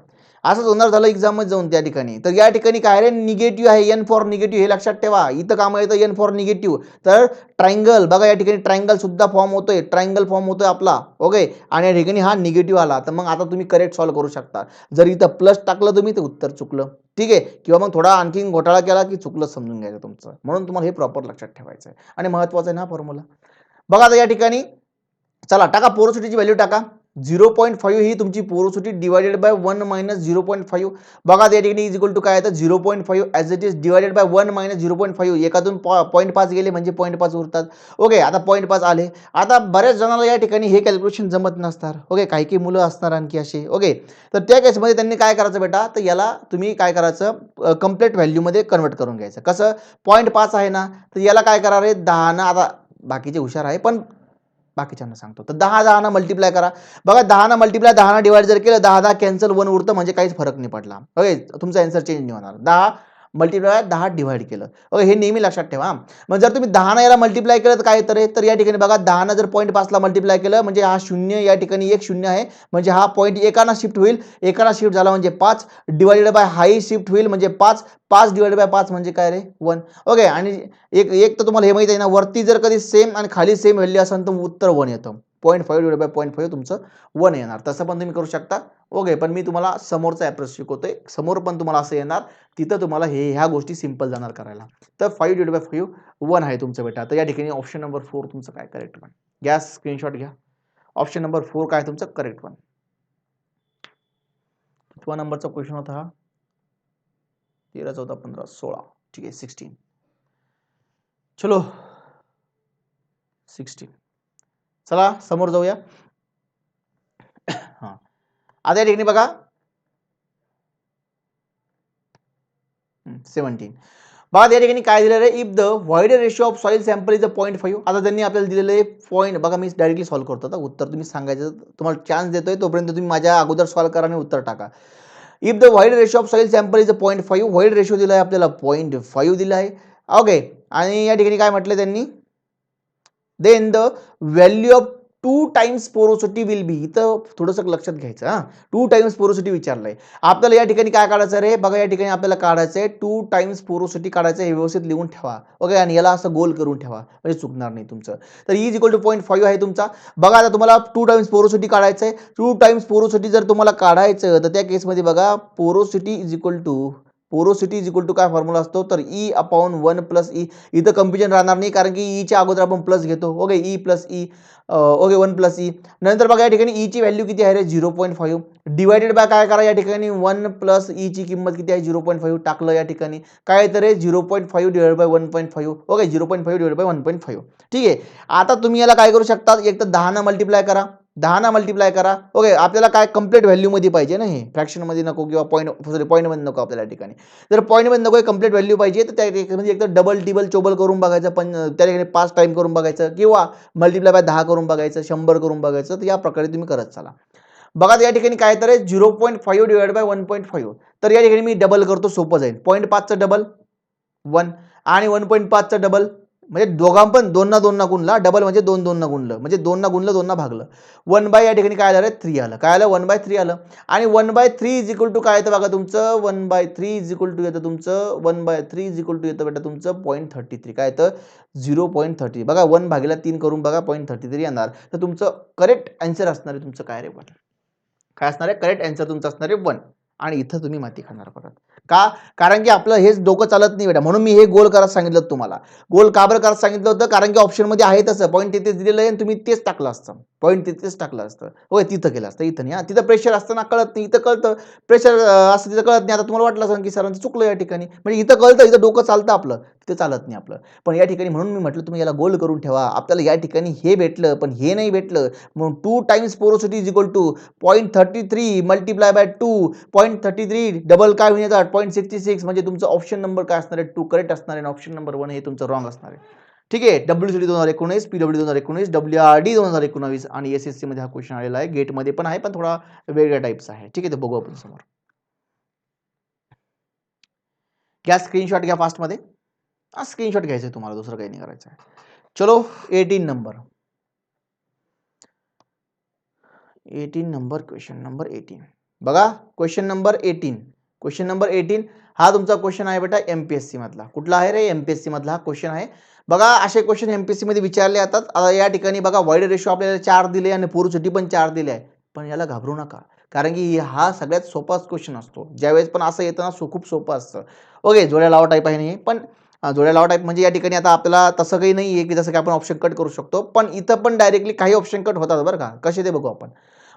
असंच होणार झालं एक्झाममध्ये जाऊन त्या ठिकाणी. तर या ठिकाणी काय रे निगेटिव्ह आहे, एन फॉर निगेटिव्ह हे लक्षात ठेवा. इथं काम येतं एन फॉर निगेटिव्ह. तर ट्रायंगल बघा या ठिकाणी ट्रायंगल सुद्धा फॉर्म होतोय, ट्रायंगल फॉर्म होतोय आपला. ओके, आणि या ठिकाणी हा निगेटिव्ह आला तर मग आता तुम्ही करेक्ट सॉल्व्ह करू शकता. जर इथं प्लस टाकलं तुम्ही तर उत्तर चुकलं. ठीक आहे, किंवा मग थोडा आणखी घोटाळा केला की चुकलं समजून घ्यायचं तुमचं. म्हणून तुम्हाला हे प्रॉपर लक्षात ठेवायचं आहे आणि महत्वाचं आहे ना फॉर्म्युला. बघा आता या ठिकाणी चला टाका पोरोसिटीची व्हॅल्यू टाका. 0.5 ही तुमची पोरोसिटी डिवायडेड बाय 1 मायनस 0.5. बघा या ठिकाणी इज इक्वल टू काय येतं 0.5 as it is divided by 1 minus 0.5. एकातून 0.5 गेले म्हणजे 0.5 उरतात. ओके, आता 0.5 आले. आता बऱ्याच जणांना या ठिकाणी हे कॅल्क्युलेशन जमत नसणार. ओके, काही काही मुलं असणार आणखी असे. ओके, तर त्या केसमध्ये त्यांनी काय करायचं बेटा, तर याला तुम्ही काय करायचं कंप्लीट व्हॅल्यूमध्ये कन्वर्ट करून घ्यायचं. कसं 0.5 आहे ना, तर याला काय करा रे 10 ना. आता बाकीचे हुशार आहे पण बाकीच्यांना सांगतो. तर 10 ना मल्टिप्लाय करा. बघा 10 ना मल्टिप्लाय 10 ना डिवाइड जर केलं 10 कॅन्सल 1 उरतं म्हणजे काहीच फरक नाही पडला. ओके, तुमचा आन्सर चेंज नाही होणार. 10 मल्टिप्लाय 10 डिवाइड केलं. ओके, हे नेहमी लक्षात ठेवा. मग जर तुम्ही 10 याला मल्टिप्लाय केलं तर काय येतं तर या ठिकाणी बघा 10 जर 0.5 ला मल्टिप्लाय केलं म्हणजे हा 0 या ठिकाणी 1 0 आहे म्हणजे हा पॉईंट एकाना शिफ्ट होईल. एकाना शिफ्ट झाला म्हणजे 5 डिवाइडेड बाय हाही शिफ्ट होईल म्हणजे 5. 5 डिवाइडेड बाय 5 म्हणजे काय रे 1. ओके, आणि एक एक तर तुम्हाला हे माहिती आहे ना, वरती जर कधी सेम आणि खाली सेम व्हॅल्यू असेल तर उत्तर 1 येतं. 0.5 डिवाइड बाय 0.5 तुमचं 1 येणार. तसं पण तुम्ही करू शकता. ओके, पण मी तुम्हाला समोरचा ॲप्रोच शिकवतोय. समोर पण तुम्हाला असं येणार. तिथं तुम्हाला ह्या गोष्टी सिंपल जाणार करायला. तर 5 डिवाइड बाय 5 1 आहे तुमचं बेटा. तर या ठिकाणी ऑप्शन नंबर 4 तुमचं काय करेक्ट वन. घ्या स्क्रीनशॉट घ्या. ऑप्शन नंबर 4 काय तुमचं करेक्ट वन. कितवा नंबरचा क्वेश्चन होता हा? 13, 14, 15, 16. ठीक आहे 16. चलो 16. चला समोर जाऊया. हा, आता या ठिकाणी बघा 17. बघा या ठिकाणी काय दिलेलं आहे, if the void ratio of soil sample is 0.5. आता त्यांनी आपल्याला दिलेलं आहे पॉईंट. बघा मी डायरेक्टली सॉल्व्ह करतो. आता उत्तर तुम्ही सांगायचं, तुम्हाला चान्स देतोय तोपर्यंत तुम्ही माझ्या अगोदर सॉल्व्ह करा आणि उत्तर टाका. If the void ratio of soil sample is 0.5. Void ratio दिला आहे आपल्याला 0.5 दिला आहे. ओके, आणि या ठिकाणी काय म्हटलं त्यांनी, then the value of 2 times porosity will be. इथं थोडंसं लक्षात घ्यायचं. 2 टाइम्स पोरोसिटी विचारलंय आपल्याला. या ठिकाणी काय काढायचं रे, बघा या ठिकाणी आपल्याला काढायचं आहे 2 टाइम्स पोरोसिटी काढायचं आहे. हे व्यवस्थित लिहून ठेवा. ओके, आणि याला असं गोल करून ठेवा म्हणजे चुकणार नाही तुमचं. तर इज इक्वल टू 0.5 आहे तुमचा. बघा आता तुम्हाला 2 टाइम्स पोरोसिटी काढायचं आहे. 2 टाइम्स पोरोसिटी जर तुम्हाला काढायचं तर त्या केसमध्ये बघा पोरोसिटी इज इक्वल टू काय फॉर्म्युला असतो तर ई अपॉन 1 प्लस ई. इथं कन्फ्युजन राहणार नाही कारण की ईच्या अगोदर आपण प्लस घेतो. Okay, E plus E. Okay 1 plus E. नंतर बघा या ठिकाणी ईची व्हॅल्यू किती आहे रे 0.5 डिवायडेड बाय काय करा या ठिकाणी 1 प्लस ईची किंमत किती आहे 0.5 टाकलं. या ठिकाणी काय येतं रे 0.5 divide by 1.5. Okay, 0.5 divide by 1.5. ठीक आहे, आता तुम्ही याला काय करू शकता, एक तर 10 मल्टिप्लाय करा. 10 मल्टिप्लाय करा. ओके, आपल्याला काय कंप्लीट व्हॅल्यू मध्ये पाहिजे ना, हे फ्रॅक्शन मध्ये नको किंवा पॉईंट मध्ये नको आपल्याला. या ठिकाणी जर पॉईंट मध्ये नको कंप्लीट व्हॅल्यू पाहिजे तर त्या ठिकाणी एकतर डबल टिबल चोबल करून बघायचं, पण त्या ठिकाणी 5 टाइम करून बघायचं किंवा मल्टिप्लाय बाय 10 करून बघायचं, 100 करून बघायचं. तर या प्रकारे तुम्ही करत चला. बघा या ठिकाणी काय तर 0.5 डिवाइड बाय 1.5. तर या ठिकाणी मी डबल करतो, सोपं जाईल. 0.5चं डबल 1 आणि 1.5चं डबल म्हणजे दोघां पण 2 ना 2 ना गुणला. डबल म्हणजे 2 2 ना गुणलं म्हणजे 2 ना गुणलं 2 ना भागलं. 1 बाय या ठिकाणी काय आलं रे 3 आलं. काय आलं 1/3 आलं. आणि 1/3 इज इक्वल टू काय येतं बघा तुमचं 1/3 इज इक्वल टू येतं तुमचं 1/3 इज इक्वल टू येतं बेटा तुमचं 0.33. काय येतं 0.30. बघा 1/3 करून बघा 0.33 येणार. तर तुमचं करेक्ट आन्सर असणार आहे तुमचं काय रे 1. काय असणार आहे करेक्ट आन्सर तुमचं असणार आहे 1. आणि इथं तुम्ही माती खाणार परत. का? कारण की आपलं हेच डोकं चालत नाही बेटा. म्हणून मी हे गोल करायला सांगितलं तुम्हाला. गोल का बरं करायला सांगितलं होतं कारण की ऑप्शनमध्ये आहे तसं पॉईंट तिथेच दिलेलं आहे आणि तुम्ही तेच टाकलं असतं. पॉईंट तिथेच टाकलं असतं. होय तिथं केलं असतं, इथं नाही. तिथं प्रेशर असतं ना कळत नाही, इथं कळतं. प्रेशर असं तिथं कळत नाही. आता तुम्हाला वाटलं असं की सरांचं चुकलं या ठिकाणी. म्हणजे इथं कळतं, इथं डोकं चालतं आपलं, तिथं चालत नाही आपलं. पण या ठिकाणी म्हणून मी म्हटलं तुम्ही याला गोल करून ठेवा. आपल्याला या ठिकाणी हे भेटलं पण हे नाही भेटलं. म्हणून 2 times porosity is equal to 0.33 multiply by 2. 0.33 double काय होईल 0.66 म्हणजे तुमचं ऑप्शन नंबर काय असणार आहे 2 करेक्ट असणार आहे. ऑप्शन नंबर 1 हे तुमचं रॉंग असणार आहे. ठीक आहे, WCD 2019, PWD 2019, WRD 2019 आणि SSC मध्ये हा क्वेश्चन आलेला आहे. गेटमध्ये पण आहे पण थोडा वेगळ्या टाईपचा आहे. ठीक आहे, ते बघू आपण समोर. घ्या स्क्रीनशॉट घ्या फास्टमध्ये. स्क्रीनशॉट घ्यायचं तुम्हाला, दुसरं काही नाही करायचं आहे. चलो 18 नंबर. 18 number question number 18. बघा क्वेश्चन नंबर 18. क्वेश्चन नंबर 18 हा तुमचा क्वेश्चन आहे बेटा एमपीएससी मधला. कुठला आहे रे? एमपीएससी मधला हा क्वेश्चन आहे. बघा असे क्वेश्चन एमपीएससी मध्ये विचारले जातात. आता या ठिकाणी बघा वाईड रेशो आपल्याला 4 दिले आणि पोरोसिटी पण 4 दिले आहे. पण याला घाबरू नका. कारण की हा सगळ्यात सोपाच क्वेश्चन असतो. ज्यावेळेस पण असं येतं ना खूप सोपं असतं. ओके, जोड्या लावा टाईप आहे नाही, पण जोड्या लावा टाईप म्हणजे या ठिकाणी आता आपल्याला तसं काही नाही आहे की जसं की आपण ऑप्शन कट करू शकतो. पण इथं पण डायरेक्टली काही ऑप्शन कट होतात बरं का. कसे ते बघू आपण.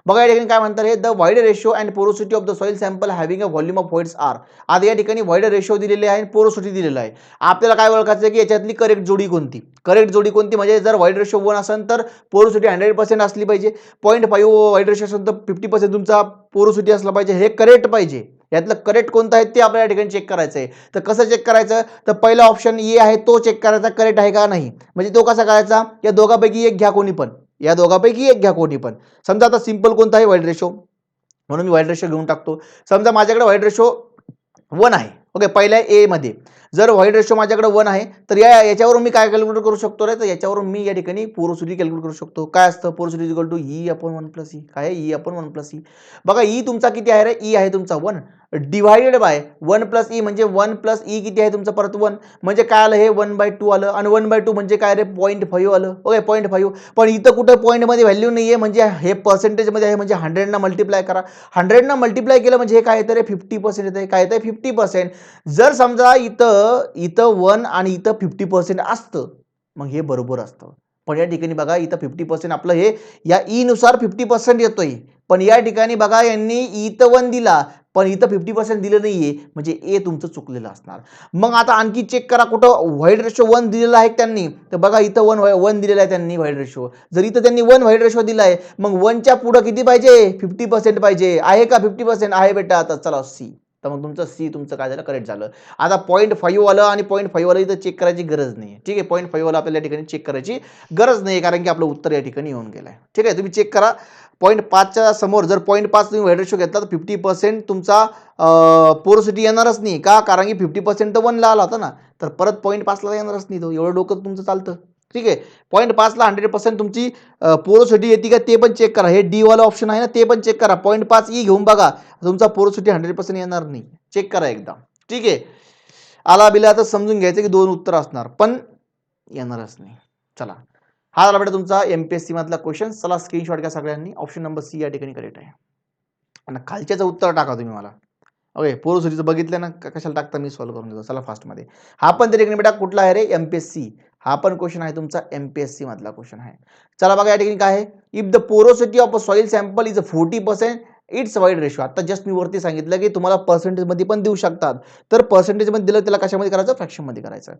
बघा या ठिकाणी काय म्हणतात हे the void ratio and porosity of the soil sample having a volume of voids are. आता या ठिकाणी वाईड रेशो दिलेले आहे आणि पोरोसिटी दिलेला आहे. आपल्याला काय ओळखायचं आहे की याच्यातली करेक्ट जोडी कोणती? करेक्ट जोडी कोणती म्हणजे जर वाईड रेशो 1 असेल तर पोरोसिटी 100% असली पाहिजे. 0.5 वाईड रेशो असेल तर 50% तुमचा पोरोसिटी असला पाहिजे. हे करेक्ट पाहिजे. यातलं करेक्ट कोणतं आहे ते आपल्याला या ठिकाणी चेक करायचं आहे. तर कसं चेक करायचं? तर पहिला ऑप्शन ए आहे तो चेक करायचा करेक्ट आहे का नाही. म्हणजे तो कसा करायचा? या दोघांपैकी एक घ्या कोणी पण. या दोघांपैकी एक घ्या कोणी पण. समजा आता सिंपल कोणता आहे वाईड रेशो, म्हणून मी वाईड रेशो घेऊन टाकतो. समजा माझ्याकडे वाईड रेशो 1 आहे. ओके, पहिल्या ए मध्ये जर वाईड रेशो माझ्याकडे 1 आहे तर याच्यावरून मी काय कॅल्क्युलेट करू शकतो रे? तर याच्यावरून मी या ठिकाणी पोरोसिटी कॅल्क्युलेट करू शकतो. काय असतं? Porosity is equal to e upon 1 plus e. काय आहे? E upon 1 plus e. बघा ई तुमचा किती आहे रे? ई आहे तुमचा 1 डिवाइडेड बाय 1 प्लस ई म्हणजे 1 प्लस ई किती आहे तुमचं परत 1 म्हणजे काय आलं हे 1/2 आलं आणि 1/2 म्हणजे काय रे 0.5 आलं. ओके 0.5. पण इथं कुठं पॉईंट मध्ये व्हॅल्यू नाहीये म्हणजे हे पर्सेंटेज मध्ये आहे म्हणजे 100 ना मल्टिप्लाय करा. 100 ना मल्टिप्लाय केलं म्हणजे हे काय येतं रे 50% येतं. काय येतं 50%. जर समजा इथं 1 आणि इथं 50% असतं मग हे बरोबर असतं. पण या ठिकाणी बघा इथं 50% आपलं हे या ई नुसार 50% येतोय. पण या ठिकाणी बघा यांनी इथं 1 दिला पण इथं 50% दिलं नाहीये म्हणजे ए तुमचं चुकलेलं असणार. मग आता आणखी चेक करा कुठं व्हाईड रेशो 1 दिलेला आहे त्यांनी. तर बघा इथं 1 दिलेला आहे त्यांनी व्हाईड रेशो. जर इथं त्यांनी 1 व्हाईड रेशो दिलाय मग 1 च्या पुढे किती पाहिजे? 50% पाहिजे. आहे का 50%? आहे बेटा. आता चला सी. तर मग तुमचं सी तुमचं काय झालं करेक्ट झालं. आता 0.5 वाला आणि 0.5 वाला इथं चेक करायची गरज नाही. ठीक आहे 0.5 वाला आपल्याला या ठिकाणी चेक करायची गरज नाही कारण की आपलं उत्तर या ठिकाणी येऊन गेलंय. ठीक आहे तुम्ही चेक करा. 0.5च्या समोर जर 0.5 तुम्ही व्हाईड रेशो घेतला तर 50% तुमचा पोरोसिटी येणारच नाही का कारण की 50% तर 1 ला आला होता ना. तर परत 0.5 ला येणारच नाही तो. एवढं डोकं तुमचं चालतं. ठीक आहे 0.5 ला 100% तुमची पोरोसिटी येते का ते पण चेक करा. हे डी वाला ऑप्शन आहे ना ते पण चेक करा. 0.5 ई घेऊन बघा तुमचा पोरोसिटी 100% येणार नाही. चेक करा एकदा. ठीक आहे आला बिला तर समजून घ्यायचं की 2 उत्तर असणार पण येणारच नाही. चला हा झाला बेटा तुमचा एमपीएससी मधला क्वेश्चन. चला स्क्रीनशॉट घ्या सगळ्यांनी. ऑप्शन नंबर सी या ठिकाणी करेक्ट आहे. आणि खालच्याचं उत्तर टाका तुम्ही मला. ओके पोरोसिटीचं बघितलं ना कशाला टाकता मी सॉल्व्ह करून देतो. चला फास्टमध्ये. हा पण त्या ठिकाणी बेटा कुठला आहे रे? एमपीएससी. हा पण क्वेश्चन आहे तुमचा एमपीएससी मधला क्वेश्चन आहे. चला बघा या ठिकाणी काय आहे? If the porosity of a soil sample is 40% it's wide ratio. आता जस्ट मी वरती सांगितलं की तुम्हाला पर्सेंटेज मध्ये पण देऊ शकतात. तर पर्सेंटेज मध्ये दिलं त्याला कशामध्ये करायचं? फ्रॅक्शन मध्ये करायचं.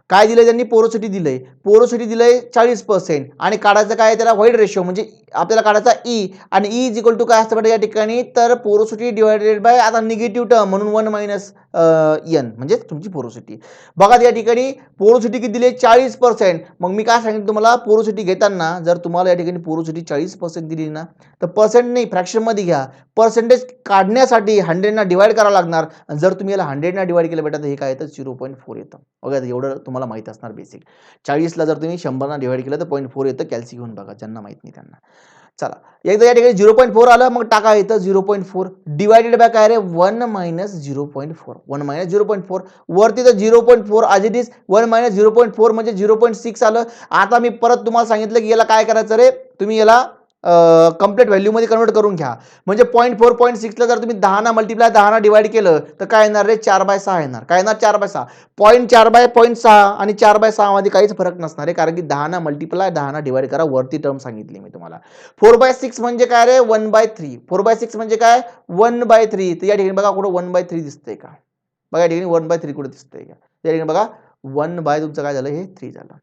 काय दिलंय त्यांनी? पोरोसिटी दिलंय. पोरोसिटी दिलंय 40% आणि काढायचं काय त्याला? वाईड रेशो म्हणजे आपल्याला काढायचा ई आणि ई इज इक्वल टू काय असतं या ठिकाणी? तर पोरोसिटी डिवायडेड बाय आता निगेटिव्ह टर्म म्हणून 1 मायनस एन म्हणजे तुमची पोरोसिटी. बघा या ठिकाणी पोरोसिटी किती दिली? 40%. मग मी काय सांगितलं तुम्हाला? पोरोसिटी घेताना जर तुम्हाला या ठिकाणी पोरोसिटी 40% दिली ना तर पर्सेंट नाही फ्रॅक्शन मध्ये घ्या. पर्सेंटेज काढण्यासाठी 100 ना डिवाइड करावं लागणार. जर तुम्ही याला 100 ना डिवाइड केलं बेटा तर हे काय येतं? 0.4 येतं. बघा एवढं तुम्हाला माहित असणार बेसिक. 40 ला जर तुम्ही 100 ना डिवाइड केलं तर 0.4 येतं. कॅल्सी घेऊन बघा ज्यांना माहित नाही त्यांना. चला एकदा या ठिकाणी 0.4 आलं मग टाका इथं 0.4 डिवायडेड बाय काय रे 1 मायनस 0.4 1 मायनस 0.4 वरती तर 0.4 ॲज इट इज 1 मायनस 0.4 म्हणजे 0.6 आलं. आता मी परत तुम्हाला सांगितलं की याला काय करायचं रे तुम्ही याला कंप्लीट व्हॅल्यू मध्ये कन्वर्ट करून घ्या. म्हणजे 0.4 0.6 ला जर तुम्ही 10 ना मल्टिप्लाय 10 ना डिवाइड केलं तर काय येणार रे 4/6 येणार. काय येणार 4/6 0.4/0.6 आणि 4/6 मध्ये काहीच फरक नसणार आहे कारण की 10 ना मल्टिप्लाय 10 ना डिवाइड करा वरती टर्म सांगितली मी तुम्हाला. 4/6 म्हणजे काय रे 1/3 4/6 म्हणजे काय 1/3. तर या ठिकाणी बघा कुठं 1/3 दिसतंय का? बघा या ठिकाणी 1/3 कुठे दिसतंय का? या ठिकाणी बघा 1 तुमचं काय झालं हे 3 झालं.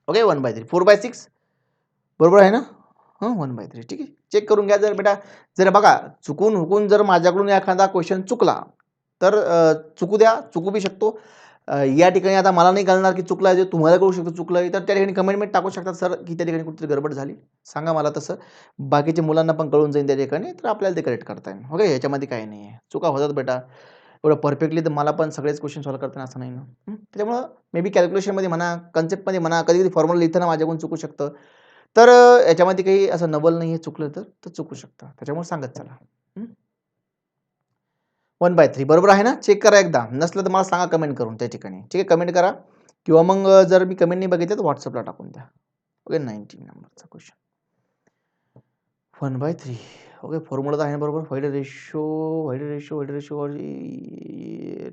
ओके 1/3 4/6 बरोबर आहे ना? 1/3 ठीक आहे. चेक करून घ्या जर बेटा जर बघा चुकून हुकून जर माझ्याकडून एखादा क्वेश्चन चुकला तर चुकू द्या चुकू बी शकतो. या ठिकाणी आता मला नाही कळणार की चुकला जे तुम्हाला कळू शकतो चुकलं तर त्या ठिकाणी कमेंटमध्ये टाकू शकतात सर की त्या ठिकाणी कुठेतरी गडबड झाली. सांगा मला तसं. बाकीच्या मुलांना पण कळून जाईल त्या ठिकाणी तर आपल्याला ते करेक्ट करता येईल. ओके ह्याच्यामध्ये काही नाही आहे. चुका होतात बेटा. एवढं परफेक्टली तर मला पण सगळेच क्वेश्चन सॉल्व्ह करताना असं नाही ना. त्याच्यामुळं मे बी कॅल्क्युलेशनमध्ये म्हणा कन्सेप्टमध्ये म्हणा कधी-कधी फॉर्म्युला लिहिताना माझ्याकडून चुकू शकतं. तर याच्यामध्ये काही असं नवल नाही आहे चुकलं तर चुकू शकतं. त्याच्यामुळे सांगत चला. 1/3 बरोबर आहे ना? चेक करा एकदा. नसलं तर मला सांगा कमेंट करून त्या ठिकाणी. ठीक आहे, कमेंट करा किंवा मग जर मी कमेंट नाही बघितलं तर WhatsAppला टाकून द्या. ओके, 19 नंबरचा क्वेश्चन. 1/3. ओके, फॉर्म्युला तर आहे ना बरोबर. व्हाईड रेशो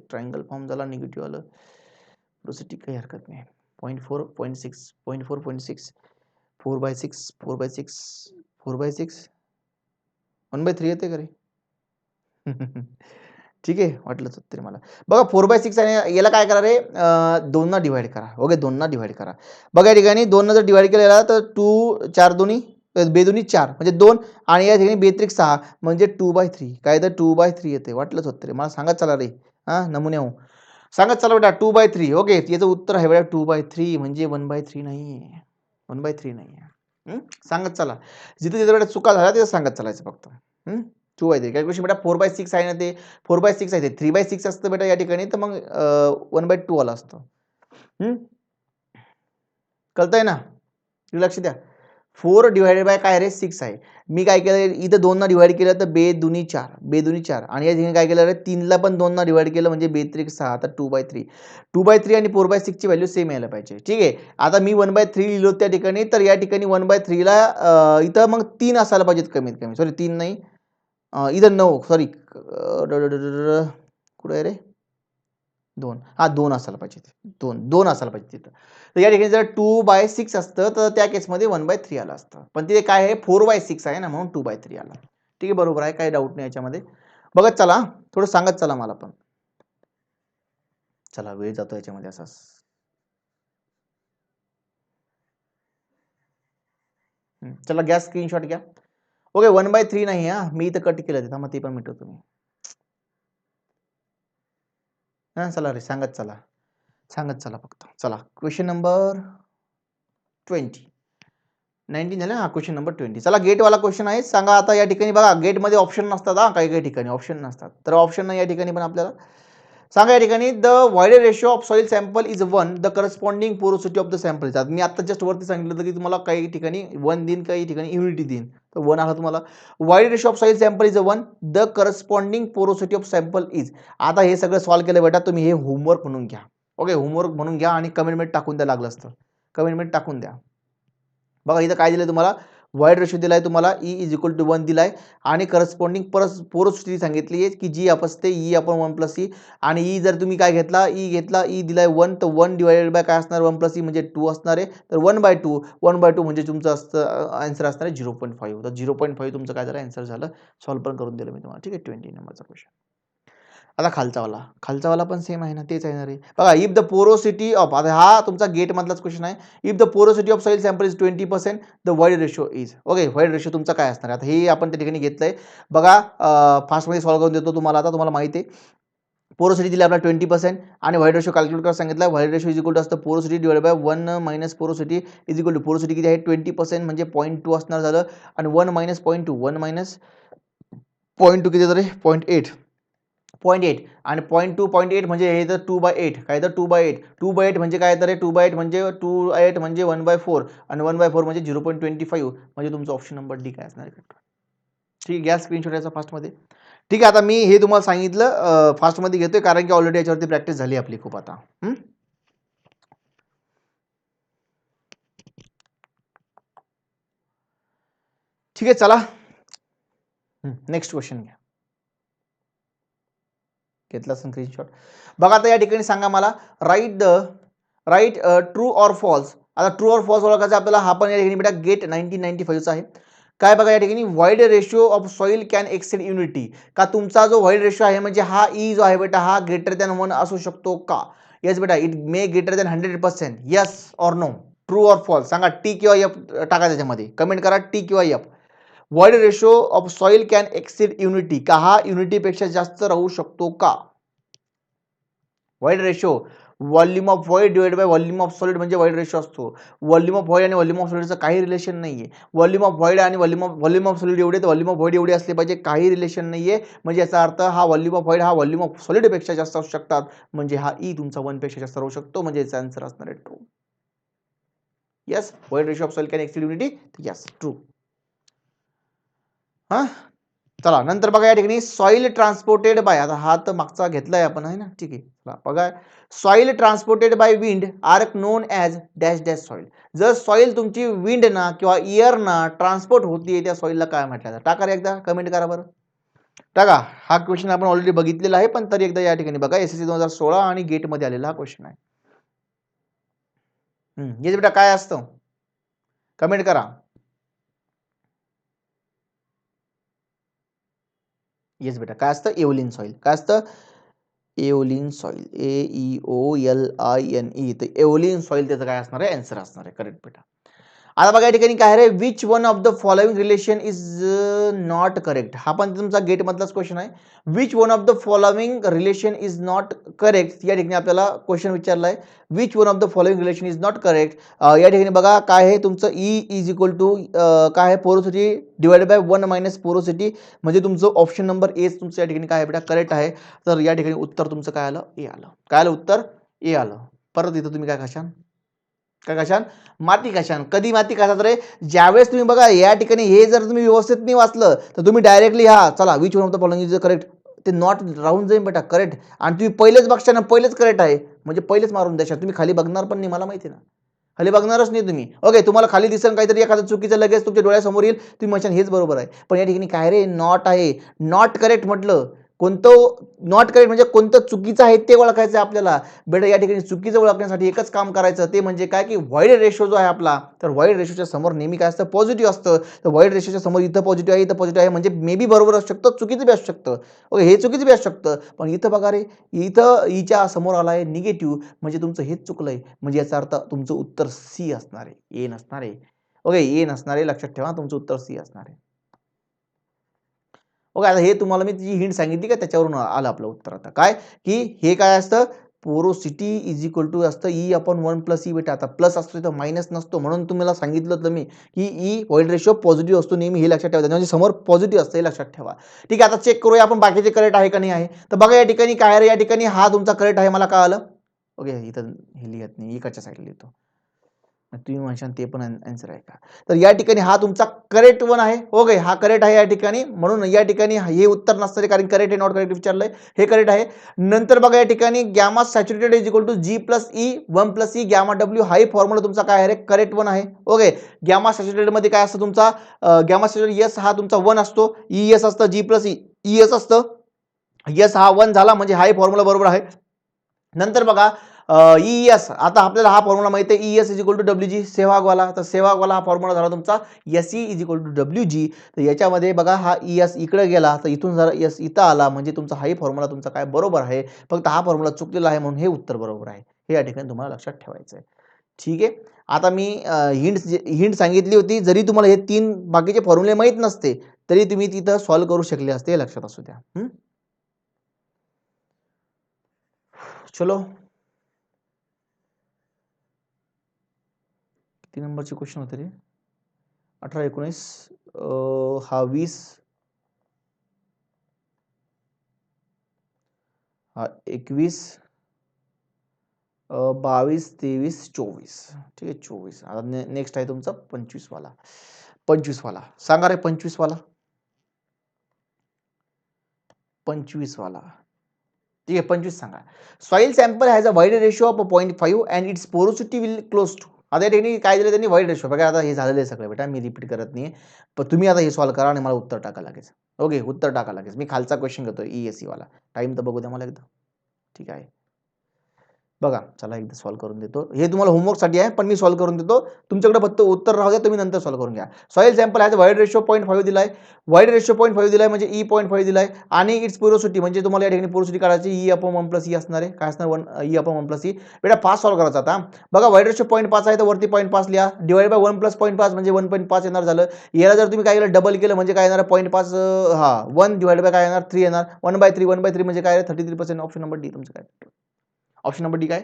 ट्रायंगल फॉर्म झाला निगेटिव्ह आलं. प्रोसिटी काही हरकत नाही. 0.4 0.6 0.4 0.6 4/6 4/6 4/6 1/3 येते का रे? ठीक आहे, वाटलंच होतं तरी मला. बघा 4/6 आणि याला काय करा रे, 2 डिव्हाइड करा. ओके, 2 डिव्हाइड करा. बघा या ठिकाणी 2 जर डिव्हाइड केलेला तर 2 4 दोन्ही बेदोन्ही 4 म्हणजे 2 आणि या ठिकाणी बेत्रिक 6 म्हणजे 2/3. काय तर 2/3 येते. वाटलंच होतं रे मला. सांगत चला रे. नमुने हो. सांगत चला बेटा 2/3. ओके, याचं उत्तर आहे बेटा 2/3 म्हणजे 1/3 नाहीये. 1/3 नाहीये. सांगत चला. जिथे जिथे बेटा चुका झाल्या तिथे सांगत चालायचं फक्त. 2/3 कॅल्क्युलेशन बेटा 4/6 आहे ना, ते 4/6 आहे ते 3/6 असतं बेटा या ठिकाणी, तर मग 1/2 आलं असतं. कळतंय ना? लक्ष द्या. 4 डिवायडेड बाय काय रे 6 आहे. मी काय केलं इथं 2 डिवाइड केलं तर बेदुनी 4 बेदुनी 4 आणि या ठिकाणी काय केलं रे 3 ला पण 2 डिवाइड केलं म्हणजे बेत्रिक 6 तर 2/3. 2/3 आणि 4/6 ची व्हॅल्यू सेम यायला पाहिजे. ठीक आहे. आता मी 1/3 लिहिलो त्या ठिकाणी, तर या ठिकाणी 1/3 ला इथं मग 3 असायला पाहिजेत कमीत कमी. सॉरी 3 नाही. इथं 9 सॉरी कुठे आहे रे 2 2 असायला पाहिजे. 2 असायला पाहिजे तिथं. तर या ठिकाणी जर 2/6 असतं तर त्या केसमध्ये 1/3 आलं असतं. पण तिथे काय आहे 4/6 आहे ना, म्हणून 2/3 आला. ठीक आहे, बरोबर आहे, काही डाऊट नाही याच्यामध्ये. बघत चला, थोडं सांगत चला मला पण. चला, वेळ जातो याच्यामध्ये असाच. चला घ्या स्क्रीनशॉट घ्या. ओके, 1/3 नाही मी इथं कट केलं तिथं, मग ते पण मिटवतो तुम्ही. चला रे, सांगत चला. सांगत चला फक्त. चला, क्वेश्चन नंबर 20. 19 झालं ना, क्वेश्चन नंबर 20. चला, गेटवाला क्वेश्चन आहे. सांगा आता या ठिकाणी बघा गेटमध्ये ऑप्शन नसतात काही काही ठिकाणी ऑप्शन नसतात. तर ऑप्शन नाही या ठिकाणी पण आपल्याला सांगा या ठिकाणी the void ratio of soil sample is 1 the corresponding porosity of the sample is. मी आता जस्ट वरती सांगितलं होतं की तुम्हाला काही ठिकाणी 1 देईन, काही ठिकाणी युनिटी देईन. तर 1 आला तुम्हाला. Wider ratio of soil sample is 1 the corresponding porosity of sample is. आता हे सगळं सॉल्व्ह केलं बेटा तुम्ही, हे होमवर्क म्हणून घ्या. ओके, होमवर्क म्हणून घ्या आणि कमेंटमेंट टाकून द्या लागलं असतं. कमेंटमेंट टाकून द्या. बघा इथं काय दिलंय तुम्हाला, वाईड रेशो दिलाय तुम्हाला, ई इज इक्वल टू 1 दिलाय आणि करस्पॉन्डिंग पोरोसिटी सांगितली आहे की जी अपसते ई आपण 1 प्लस ई, आणि ई जर तुम्ही काय घेतला ई घेतला, ई दिलाय 1 तर 1 डिवायडेड बाय काय असणार 1 प्लस ई म्हणजे 2 असणार आहे. तर 1/2 म्हणजे तुमचं असतं आन्सर असणार आहे 0.5. तर 0.5 तुमचं काय झालं आन्सर झालं. सॉल्व्ह पण करून दिलं मी तुम्हाला. ठीक आहे, 20 नंबरचा क्वेश्चन. आता खालचावाला पण सेम आहे ना, तेच आहे ना रे. बघा इफ द पोरोसिटी ऑफ, आता हा तुमचा गेट मधलाच क्वेश्चन आहे. If the porosity of soil sample is 20% the void ratio is. Okay, wide ratio तुमचा काय असणार आहे आता हे आपण त्या ठिकाणी घेतलंय. बघा फास्टमध्ये सॉल्व्ह करून देतो तुम्हाला. आता तुम्हाला माहिती आहे पोरोसिटी दिली आपल्याला 20% आणि वाईड रेशो कॅल्क्युलेट करायला सांगितलं. Void ratio is equal to असतं porosity divide by 1 minus porosity is equal to porosity किती आहे 20% म्हणजे 0.2 असणार झालं, आणि 1 मायनस 0.2 1 मायनस 0.2 किती झालं 0.8 0.8 आणि 0.2 म्हणजे हे तर 2/8 काय तर 2/8 2/8 म्हणजे काय तर 2/8 म्हणजे 2/8 म्हणजे 1/4 आणि 1/4 म्हणजे 0.25 म्हणजे तुमचा ऑप्शन नंबर डी काय असणार आहे. ठीक आहे, घ्या स्क्रीनशॉट याचा फास्टमध्ये. ठीक आहे, आता मी हे तुम्हाला सांगितलं फास्टमध्ये घेतोय कारण की ऑलरेडी याच्यावरती प्रॅक्टिस झाली आपली खूप आता. ठीक आहे, चला नेक्स्ट क्वेश्चन घ्या. घेतला स्क्रीनशॉट. बघा आता या ठिकाणी सांगा मला राईट ट्रू ऑर फॉल्स. आता ट्रू ऑर फॉल्स ओळखायचं आपल्याला. हा पण या ठिकाणी बेटा गेट 1995 चा आहे. काय बघा या ठिकाणी wide ratio of soil can accessed unity. का तुमचा जो वाईड रेशिओ आहे म्हणजे हा ई जो आहे बेटा हा ग्रेटर दॅन 1 असू शकतो का. येस बेटा, it may greater than 100%. Yes or no, true or false सांगा. टी किंवा एफ टाका त्याच्यामध्ये, कमेंट करा टी किंवा F. Void ratio of soil can exceed unity. का हा युनिटीपेक्षा जास्त राहू शकतो का. Void ratio volume of void divide by volume of solid म्हणजे वाईड रेशो असतो. व्हॉल्यूम ऑफ व्हॉइड आणि व्हॉल्यूम ऑफ सॉलिडचं काही रिलेशन नाहीये. व्हॉल्यूम ऑफ व्हॉइड आणि व्हॉल्यूम ऑफ सॉलिड एवढे तर व्हॉल्यूम ऑफ व्हॉइड एवढे असले पाहिजे, काही रिलेशन नाहीये. म्हणजे याचा अर्थ हा व्हॉल्यूम ऑफ व्हॉइड हा व्हॉल्यूम ऑफ सॉलिडपेक्षा जास्त असू शकतात. म्हणजे हा ई तुमचा 1 पेक्षा जास्त राहू शकतो. म्हणजे याचा आन्सर असणार आहे true. Yes, wide ratio of soil can exceed unity. Yes, true. हा चला नंतर बघा या ठिकाणी सॉइल ट्रान्सपोर्टेड बाय, आता हा तर मागचा घेतलाय आपण आहे ना, ठीक आहे. चला बघा, soil transported by wind are known as dash dash soil. जर सॉइल तुमची विंड ना किंवा एअर ना ट्रान्सपोर्ट होतीये त्या सॉइलला काय म्हटलं जातं? टाका रे एकदा, कमेंट करा बरं. टाका. हा क्वेश्चन आपण ऑलरेडी बघितलेला आहे, पण तरी एकदा या ठिकाणी बघा, SSC 2016 आणि गेटमध्ये आलेला हा क्वेश्चन आहे. हे बेटा काय असतं? कमेंट करा. येस बेटा, काय असतं? Aeolian soil. काय असतं? Aeolian soil. AEOLINE. तर एओलिन सॉइल त्याचं काय असणार आहे? आन्सर असणार आहे. करेक्ट बेटा. आता बघा या ठिकाणी काय रे, which one of the following relation is not correct. हा पण तुमचा गेट मधलाच क्वेश्चन आहे. Which one of the following relation is not correct. या ठिकाणी आपल्याला क्वेश्चन विचारलाय, which one of the following relation is not correct. या ठिकाणी बघा काय आहे तुमचं, ई इज इक्वल टू काय आहे, porosity divided by 1 minus porosity, म्हणजे तुमचं ऑप्शन नंबर ए तुमचं या ठिकाणी काय आहे बेटा? करेक्ट आहे. तर या ठिकाणी उत्तर तुमचं काय आलं? ए आलं. काय आलं उत्तर? ए आलं. परत इथं तुम्ही काय कशान? काय कशान? माती कशान? कधी माती कशात रे? ज्यावेळेस तुम्ही बघा या ठिकाणी हे जर तुम्ही व्यवस्थित नाही वाचलं तर तुम्ही डायरेक्टली हा चला which one of the following is correct, ते नॉट राहून जाईल बेटा करेक्ट, आणि तुम्ही पहिलेच बघशाल ना, पहिलेच करेक्ट आहे म्हणजे पहिलेच मारून द्याल. तुम्ही खाली बघणार पण नाही, मला माहिती आहे ना, खाली बघणारच नाही तुम्ही. ओके, तुम्हाला खाली दिसेल काहीतरी एखादं चुकीचं, लगेच तुमच्या डोळ्यासमोर येईल, तुम्ही म्हणशाल हेच बरोबर आहे. पण या ठिकाणी काय रे, नॉट आहे. नॉट करेक्ट म्हटलं, कोणतं नॉट करेक्ट म्हणजे कोणतं चुकीचं आहे ते ओळखायचं आहे आपल्याला. बेटा या ठिकाणी चुकीचं ओळखण्यासाठी एकच काम करायचं, ते म्हणजे काय की व्हाईड रेशो जो आहे आपला, तर व्हाईड रेशोच्या समोर नेहमी काय असतं? पॉझिटिव्ह असतं. तर व्हाईड रेशोच्या समोर इथं पॉझिटिव्ह आहे, इथं पॉझिटिव्ह आहे, म्हणजे मे बी बरोबर असू शकतं, चुकीचं बी असू शकतं. ओके, हे चुकीचं बी असू शकतं, पण इथं बघा रे, इथं ईच्या समोर आला आहे निगेटिव्ह, म्हणजे तुमचं हेच चुकलंय. म्हणजे याचा अर्थ तुमचं उत्तर सी असणार आहे, ए नसणार आहे. ओके, ए नसणार आहे, लक्षात ठेवा, तुमचं उत्तर सी असणार आहे. ओके, आता हे तुम्हाला मी जी हिंट सांगितली का, त्याच्यावरून आलं आपलं उत्तर. आता काय की हे काय असतं? पोरोसिटी इज इक्वल टू असतं ई अपॉन 1 प्लस ई बेटा. आता प्लस असतो तर मायनस नसतो, म्हणून तुम्हाला सांगितलं होतं मी की ई व्हाईड रेशो पॉझिटिव्ह असतो नेहमी, हे लक्षात ठेवा. म्हणजे समोर पॉझिटिव्ह असतं हे लक्षात ठेवा. ठीक आहे, आता चेक करूया आपण बाकीचे करेक्ट आहे का नाही आहे. तर बघा या ठिकाणी काय आहे, या ठिकाणी हा तुमचा करेक्ट आहे, मला काय आलं. ओके, इथं हे लिहत नाही, इकडच्या साईडला लिहितो. तुम्ही म्हणशाल ते पण आन्सर आहे का? तर या ठिकाणी हा तुमचा करेक्ट वन आहे. ओके, हा करेक्ट आहे या ठिकाणी, म्हणून या ठिकाणी हे उत्तर नसतं, कारण करेक्ट आहे नॉट करेक्ट विचारलंय, हे करेक्ट आहे. नंतर बघा या ठिकाणी gamma saturated is equal to G plus e 1 plus e gamma W, हा फॉर्म्युला तुमचा काय आहे? करेक्ट वन आहे. ओके, गॅमा सॅच्युरेटेड मध्ये काय असतं तुमचा? गॅमा सॅच्युरेटेड यस हा तुमचा 1 असतो, ई एस असतं, जी प्लस ई एस असतं, यस हा 1 झाला, म्हणजे हा फॉर्म्युला बरोबर आहे. नंतर बघा ES, आता आपल्याला हा फॉर्म्युला माहिती आहे, ES is equal to WG सेहवागवाला. तर सेहवागवाला हा फॉर्म्युला झाला तुमचा SE is equal to WG. तर याच्यामध्ये बघा हा ES इकडे गेला, तर इथून जरा एस इथं आला, म्हणजे तुमचा हाही फॉर्म्युला तुमचा काय बरोबर आहे. फक्त हा फॉर्म्युला चुकलेला आहे, म्हणून हे उत्तर बरोबर आहे. हे या ठिकाणी तुम्हाला लक्षात ठेवायचं आहे. ठीक आहे. आता मी हिंट सांगितली होती, जरी तुम्हाला हे 3 बाकीचे फॉर्म्युले माहीत नसते, तरी तुम्ही तिथं सॉल्व्ह करू शकले असते, लक्षात असू द्या. चलो, किती नंबरचे क्वेश्चन होते रे? 18, 19, हा 20, हा 21, 22, 23, 24. ठीक आहे, 24. आता नेक्स्ट आहे तुमचा 25 वाला. 25 वाला सांगा रे, 25 वाला. 25 वाला ठीक आहे, 25 सांगा. Soil sample has a void ratio of 0.5 and its porosity will close to. आता या ठिकाणी काय दिलं त्यांनी? Void ratio. बघा आता हे झालेलं आहे सगळं बेटा, मी रिपीट करत नाही, पण तुम्ही आता हे सॉल्व्ह करा आणि मला उत्तर टाका लागेल. ओके, उत्तर टाका लागेल. मी खालचा क्वेश्चन घेतो ESE वाला. टाइम तर बघू द्या मला एकदा. ठीक आहे, बघा चला एकदा सॉल्व्ह करून देतो. हे तुम्हाला होमवर्कसाठी आहे, पण मी सॉल्व्ह करून देतो. तुमच्याकडे फक्त उत्तर राहू द्या, तुम्ही नंतर सॉल्व्ह करून घ्या. Soil sample has wide ratio 0.5 दिलाय. वाईड रेशो 0.5 दिलाय, म्हणजे ई 0.5 दिलाय, आणि इट्स पोरोसिटी, म्हणजे तुम्हाला या ठिकाणी पोरोसिटी काढायची ई अपॉन 1 प्लस ई असणार आहे. काय असणार? 1 ई अपॉन 1 प्लस ई. बेटा फास्ट सॉल्व्ह करायचा आता. बघा वाईड रेशो 0.5 आहे, तर वरती 0.5 लिहा, डिवाइड बाय 1 प्लस 0.5 म्हणजे 1.5 येणार झालं. याला जर तुम्ही काय केलं, डबल केलं म्हणजे काय येणार? 0.5 हा 1 डिवाइड बाय काय येणार? 3 येणार. 1/3 1/3 म्हणजे काय? 33%. ऑप्शन नंबर डी तुमचं काय? ऑप्शन नंबर डी काय?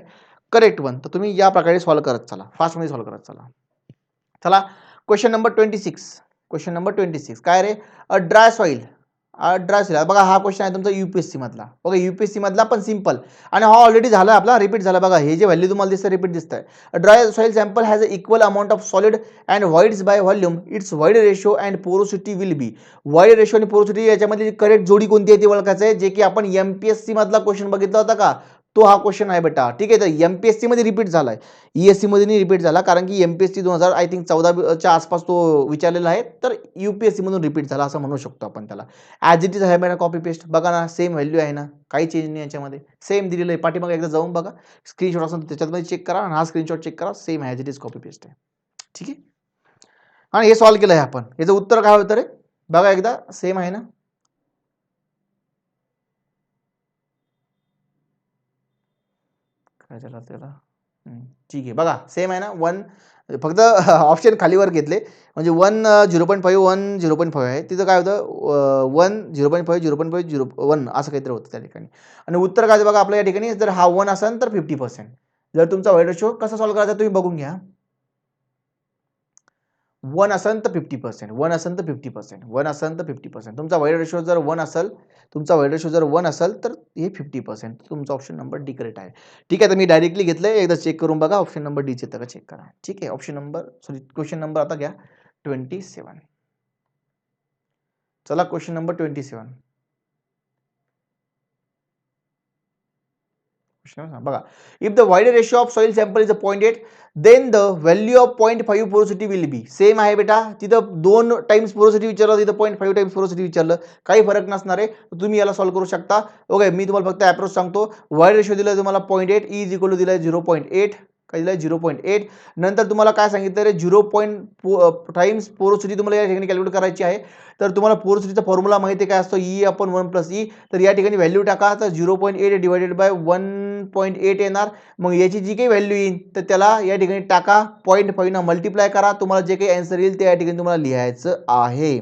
Correct one. तर तुम्ही या प्रकारे सॉल्व्ह करत चला, फास्टमध्ये सॉल्व्ह करत चला. चला, क्वेश्चन नंबर 26. क्वेश्चन नंबर 26 काय रे? अ ड्राय सॉइल. Dry soil. बघा हा क्वेश्चन आहे तुमचा यूपीएससी मधला. बघा यूपीएससी मधला पण सिंपल आणि हा ऑलरेडी झाला आपला, रिपीट झाला. बघा हे जे व्हॅल्यू तुम्हाला दिसतं रिपीट दिसतंय. Dry soil sample has a equal amount of solid and voids by volume. Its void ratio and porosity will be. Void ratio आणि पोरोसिटी याच्यामध्ये करेक्ट जोडी कोणती आहे ती ओळखायचं आहे, जे की आपण एमपीएससी मधला क्वेश्चन बघितला होता का, तो हा क्वेश्चन आहे बेटा. ठीक आहे, तर एमपीएससी मध्ये रिपीट झालाय, ईएससी मध्ये नाही रिपीट झाला, कारण की एमपीएससी 2000 आय थिंक 14च्या आसपास तो विचारलेला आहे, तर यूपीएससी मधून रिपीट झाला असं म्हणू शकतो आपण त्याला. ॲज इट इज आहे बेटा, कॉपी पेस्ट. बघा ना, सेम व्हॅल्यू आहे ना, काही चेंज नाही याच्यामध्ये, सेम दिलेलं आहे. पाठीमागे एकदा जाऊन बघा, स्क्रीनशॉट असेल तर त्याच्यामध्ये चेक करा आणि हा स्क्रीनशॉट चेक करा, same as it is copy paste आहे. ठीक आहे, आणि हे सॉल्व्ह केलं आहे आपण. याचं उत्तर काय होतं रे, बघा एकदा, सेम आहे ना. काय झालं त्याला, ठीक आहे, बघा सेम आहे ना. 1 फक्त ऑप्शन खालीवर घेतले, म्हणजे 1 0.5 1 0.5 आहे. तिथं काय होतं 1 0.5 0.5 0.1 असं काहीतरी होतं त्या ठिकाणी. आणि उत्तर काय बघा आपल्या या ठिकाणी, जर हा 1 असेल तर 50%. जर तुमचा वाईड रेशो कसा सॉल्व्ह करायचा तुम्ही बघून घ्या. 1 असेल तर 50%, 1 असेल तर 50%, 1 असेल तर 50%. तुमचा वाईड रेशो जर 1 असेल, तुमचा वाईड रेशो जर 1 असेल तर हे 50%. तुमचा ऑप्शन नंबर डी करेक्ट आहे. ठीक आहे, तर मी डायरेक्टली घेतलंय, एकदा चेक करून बघा ऑप्शन नंबर डीचे तर चेक करा. ठीक आहे, option number sorry question number आता घ्या 27. चला क्वेश्चन नंबर 27. बघा, if the void ratio of soil sample is 0.8 then the value of 0.5 porosity will be. Same आहे बेटा, तिथं 2 टाइम्स पोरोसिटी विचारलं, तिथं 0.5 टाइम्स पोरोसिटी विचारलं, काही फरक नसणार आहे. तुम्ही याला सॉल्व्ह करू शकता. ओके, मी तुम्हाला फक्त अप्रोच सांगतो. वाईड रेशियो दिला तुम्हाला 0.8, ई इज इक्वल टू दिलाय 0.8, काय दिलाय 0.8. नंतर तुम्हाला काय सांगितलं रे, 0. टाइम्स पोरोसिटी तुम्हाला या ठिकाणी कॅल्क्युलेट करायची आहे. तर तुम्हाला पोरोसिटीचा फॉर्म्युला माहिती आहे काय असतो, ई अपॉन 1 प्लस ई. तर या ठिकाणी व्हॅल्यू टाका, तर 0.8 डिवायडेड बाय 1.8 येणार. मग याची जी काही व्हॅल्यू येईल तर त्याला या ठिकाणी टाका, 0.5 न मल्टिप्लाय करा, तुम्हाला जे काही आन्सर येईल ते या ठिकाणी तुम्हाला लिहायचं आहे.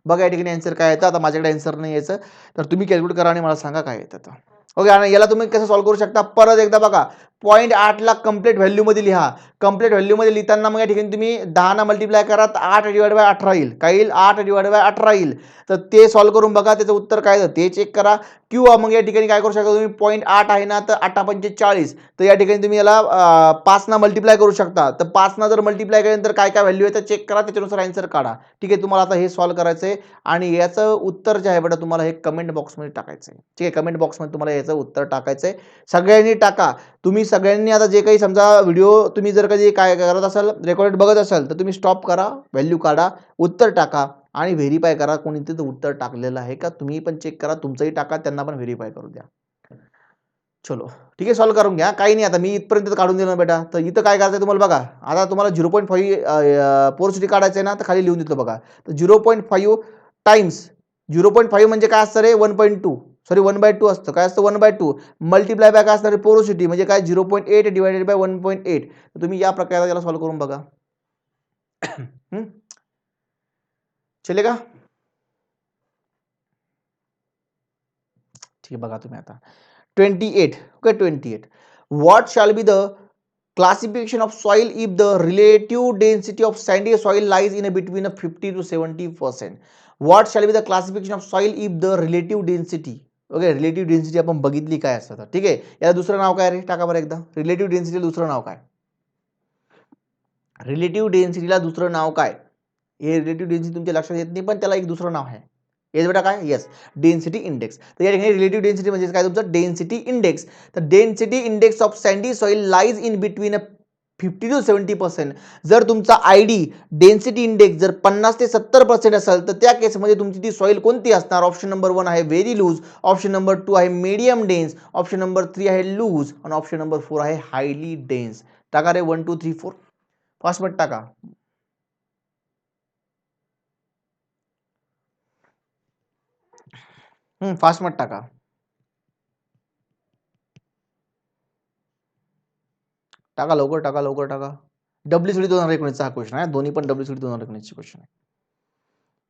बघा या ठिकाणी आन्सर काय येतं, आता माझ्याकडे आन्सर नाही यायचं, तर तुम्ही कॅल्क्युलेट करा आणि मला सांगा काय येतं. ओके, आणि याला तुम्ही कसं सॉल्व्ह करू शकता, परत एकदा बघा, 0.8 ला कंप्लीट व्हॅल्यू मध्ये लिहा. कंप्लीट व्हॅल्यू मध्ये लिहिताना मग या ठिकाणी तुम्ही 10 ना मल्टिप्लाय करा, तर 8 डिवाइड बाय 18 येईल. काय येईल, 8 डिवाइड बाय 18 येईल. तर ते सॉल्व्ह करून बघा, त्याचं उत्तर काय ते चेक करा. किंवा मग या ठिकाणी काय करू शकता तुम्ही, 0.8 आहे ना, तर 8 पंचे 40, तर या ठिकाणी तुम्ही याला 5 ना मल्टिप्लाय करू शकता. तर 5 ना जर मल्टिप्लाय केल्यानंतर काय काय व्हॅल्यू आहे तर चेक करा, त्याच्यानुसार आन्सर काढा. ठीक आहे, तुम्हाला आता हे सॉल्व्ह करायचं आहे आणि याचं उत्तर जे आहे बेटा तुम्हाला हे कमेंट बॉक्समध्ये टाकायचं आहे. ठीक आहे, कमेंट बॉक्समध्ये तुम्हाला याचं उत्तर टाकायचं आहे. सगळ्यांनी टाका. तुम्ही सगळ्यांनी आता जे काही समजा व्हिडिओ तुम्ही जर कधी काय करत असाल, रेकॉर्ड बघत असाल, तर तुम्ही स्टॉप करा, व्हॅल्यू काढा, उत्तर टाका आणि व्हेरीफाय करा कोणी तिथं उत्तर टाकलेलं आहे का. तुम्ही पण चेक करा, तुमचंही टाका, त्यांना पण व्हेरीफाय करू द्या. चलो ठीक आहे, सॉल्व्ह करून घ्या, काही नाही. आता मी इथपर्यंत काढून दिलं बेटा. तर इथं काय करायचं तुम्हाला बघा, आता तुम्हाला 0.5 पोरोसिटी काढायचं आहे ना, तर खाली लिहून देतो बघा. तर 0.5 टाइम्स 0.5 म्हणजे काय असतं रे, 1.2 सॉरी 1/2 असतं. काय असतं 1/2 मल्टिप्लाय बाय काय असणार पोरोसिटी, म्हणजे काय 0.8 डिवायडेड बाय 1.8. तर तुम्ही या प्रकारे याला सॉल्व्ह करून बघा. चलेगा, ठीक आहे, बघा तुम्ही आता 28. Okay, 28. What shall be the classification of soil if the relative density of sandy soil lies in a between a 50 to 70%? What shall be the classification of soil if the relative density, okay, relative density आपण बघितली काय असतं. ठीक आहे, याला दुसरं नाव काय रे, टाका बरं एकदा. रिलेटिव्ह डेन्सिटीला दुसरं नाव काय, रिलेटिव्ह डेन्सिटीला दुसरं नाव काय. हे रिलेटिव्ह डेन्सिटी तुमच्या लक्षात येत नाही, पण त्याला एक दुसरं नाव आहे. येस बेटा, काय, येस, डेन्सिटी इंडेक्स. तर या ठिकाणी रिलेटिव्ह डेन्सिटी म्हणजे काय तुमचं डेन्सिटी इंडेक्स. तर density index of sandy soil lies in between 50 to 70%. जर तुमचा आयडी डेन्सिटी इंडेक्स जर 50 ते 70% असेल, तर त्या केसमध्ये तुमची ती सॉइल कोणती असणार. ऑप्शन नंबर 1 आहे व्हेरी लूज, ऑप्शन नंबर 2 आहे मीडियम डेन्स, ऑप्शन नंबर 3 आहे लूज आणि ऑप्शन नंबर 4 आहे हायली डेन्स. टाका रे 1 2 3 4 फास्ट मध्ये टाका. फास्ट मध्ये टाका. टाका लवकर, टाका लवकर, टाका. WCD 2019चा हा क्वेश्चन आहे, दोन्ही पण WCD 2019चे क्वेश्चन आहे.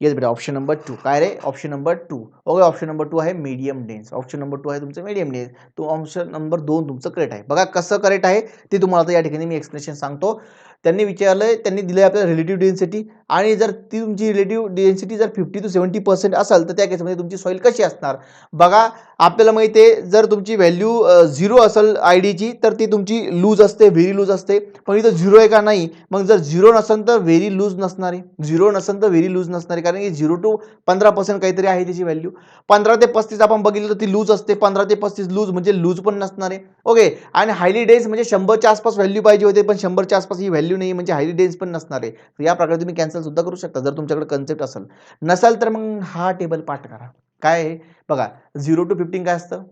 येस बेटा ऑप्शन नंबर 2 काय रे option number 2 okay option number 2 आहे मीडियम डेन्स ऑप्शन नंबर 2 आहे तुमचं मीडियम डेन्स तो ऑप्शन नंबर 2 तुमचं करेक्ट आहे बघा कसं करेक्ट आहे ते तुम्हाला आता या ठिकाणी मी एक्सप्लेनेशन सांगतो त्यांनी विचारलंय त्यांनी दिलंय आपल्याला रिलेटिव्ह डेन्सिटी आणि जर ती तुमची रिलेटिव्ह डेन्सिटी जर 50 to 70% असेल तर त्या केसमध्ये तुमची सॉइल कशी असणार बघा आपल्याला माहिती आहे जर तुमची व्हॅल्यू 0 असेल आयडीची तर ती तुमची लूज असते व्हेरी लूज असते पण इथं 0 आहे का नाही मग जर 0 नसेल तर व्हेरी लूज नसणार आहे 0 नसेल तर व्हेरी लूज नसणार आहे कारण की 0 to 15% काहीतरी आहे त्याची व्हॅल्यू 15 ते 35 आपण बघितलं तर ती लूज असते 15 ते 35 लूज म्हणजे लूज पण नसणार आहे ओके आणि हायली डेन्स म्हणजे 100च्या आसपास व्हॅल्यू पाहिजे होते पण 100च्या आसपास ही व्हॅल्यू नाही म्हणजे हायली डेन्स पण नसणार आहे तर या प्रकारे तुम्ही कॅन्सल सुद्धा करू शकता जर तुमच्याकडे कन्सेप्ट असेल नसेल तर मग हा टेबल पाठ करा काय आहे बघा 0 to 15 काय असतं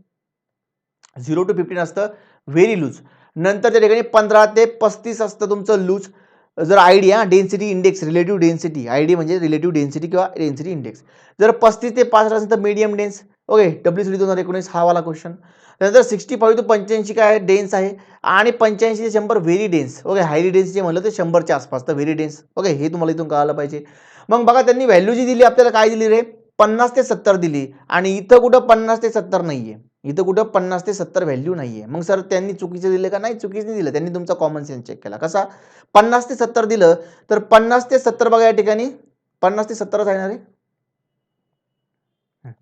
0 to 15 असतं व्हेरी लूज नंतर त्या ठिकाणी 15 ते 35 असतं तुमचं लूज जर ID density index relative density ID म्हणजे रिलेटिव्ह डेन्सिटी किंवा डेन्सिटी इंडेक्स जर 35 ते 5 असेल तर मीडियम डेन्स ओके WCD 2019 हा वाला क्वेश्चन त्यानंतर 65 to 85 काय डेन्स आहे आणि 85 ते 100 very dense okay highly dense जे म्हणलं ते 100च्या आसपास तर व्हेरी डेन्स ओके हे तुम्हाला इथून कळायला पाहिजे मग बघा त्यांनी व्हॅल्यू जी दिली आपल्याला काय दिली रे 50 ते 70 दिली आणि इथं कुठं 50 ते 70 नाहीये इथं कुठं 50 ते 70 व्हॅल्यू नाहीये मग सर त्यांनी चुकीचं दिलं का नाही चुकीचं दिलं त्यांनी तुमचा कॉमन सेन्स चेक केला कसा 50 ते 70 दिलं तर 50 ते 70 बघा या ठिकाणी 50 ते 70 आहे ना रे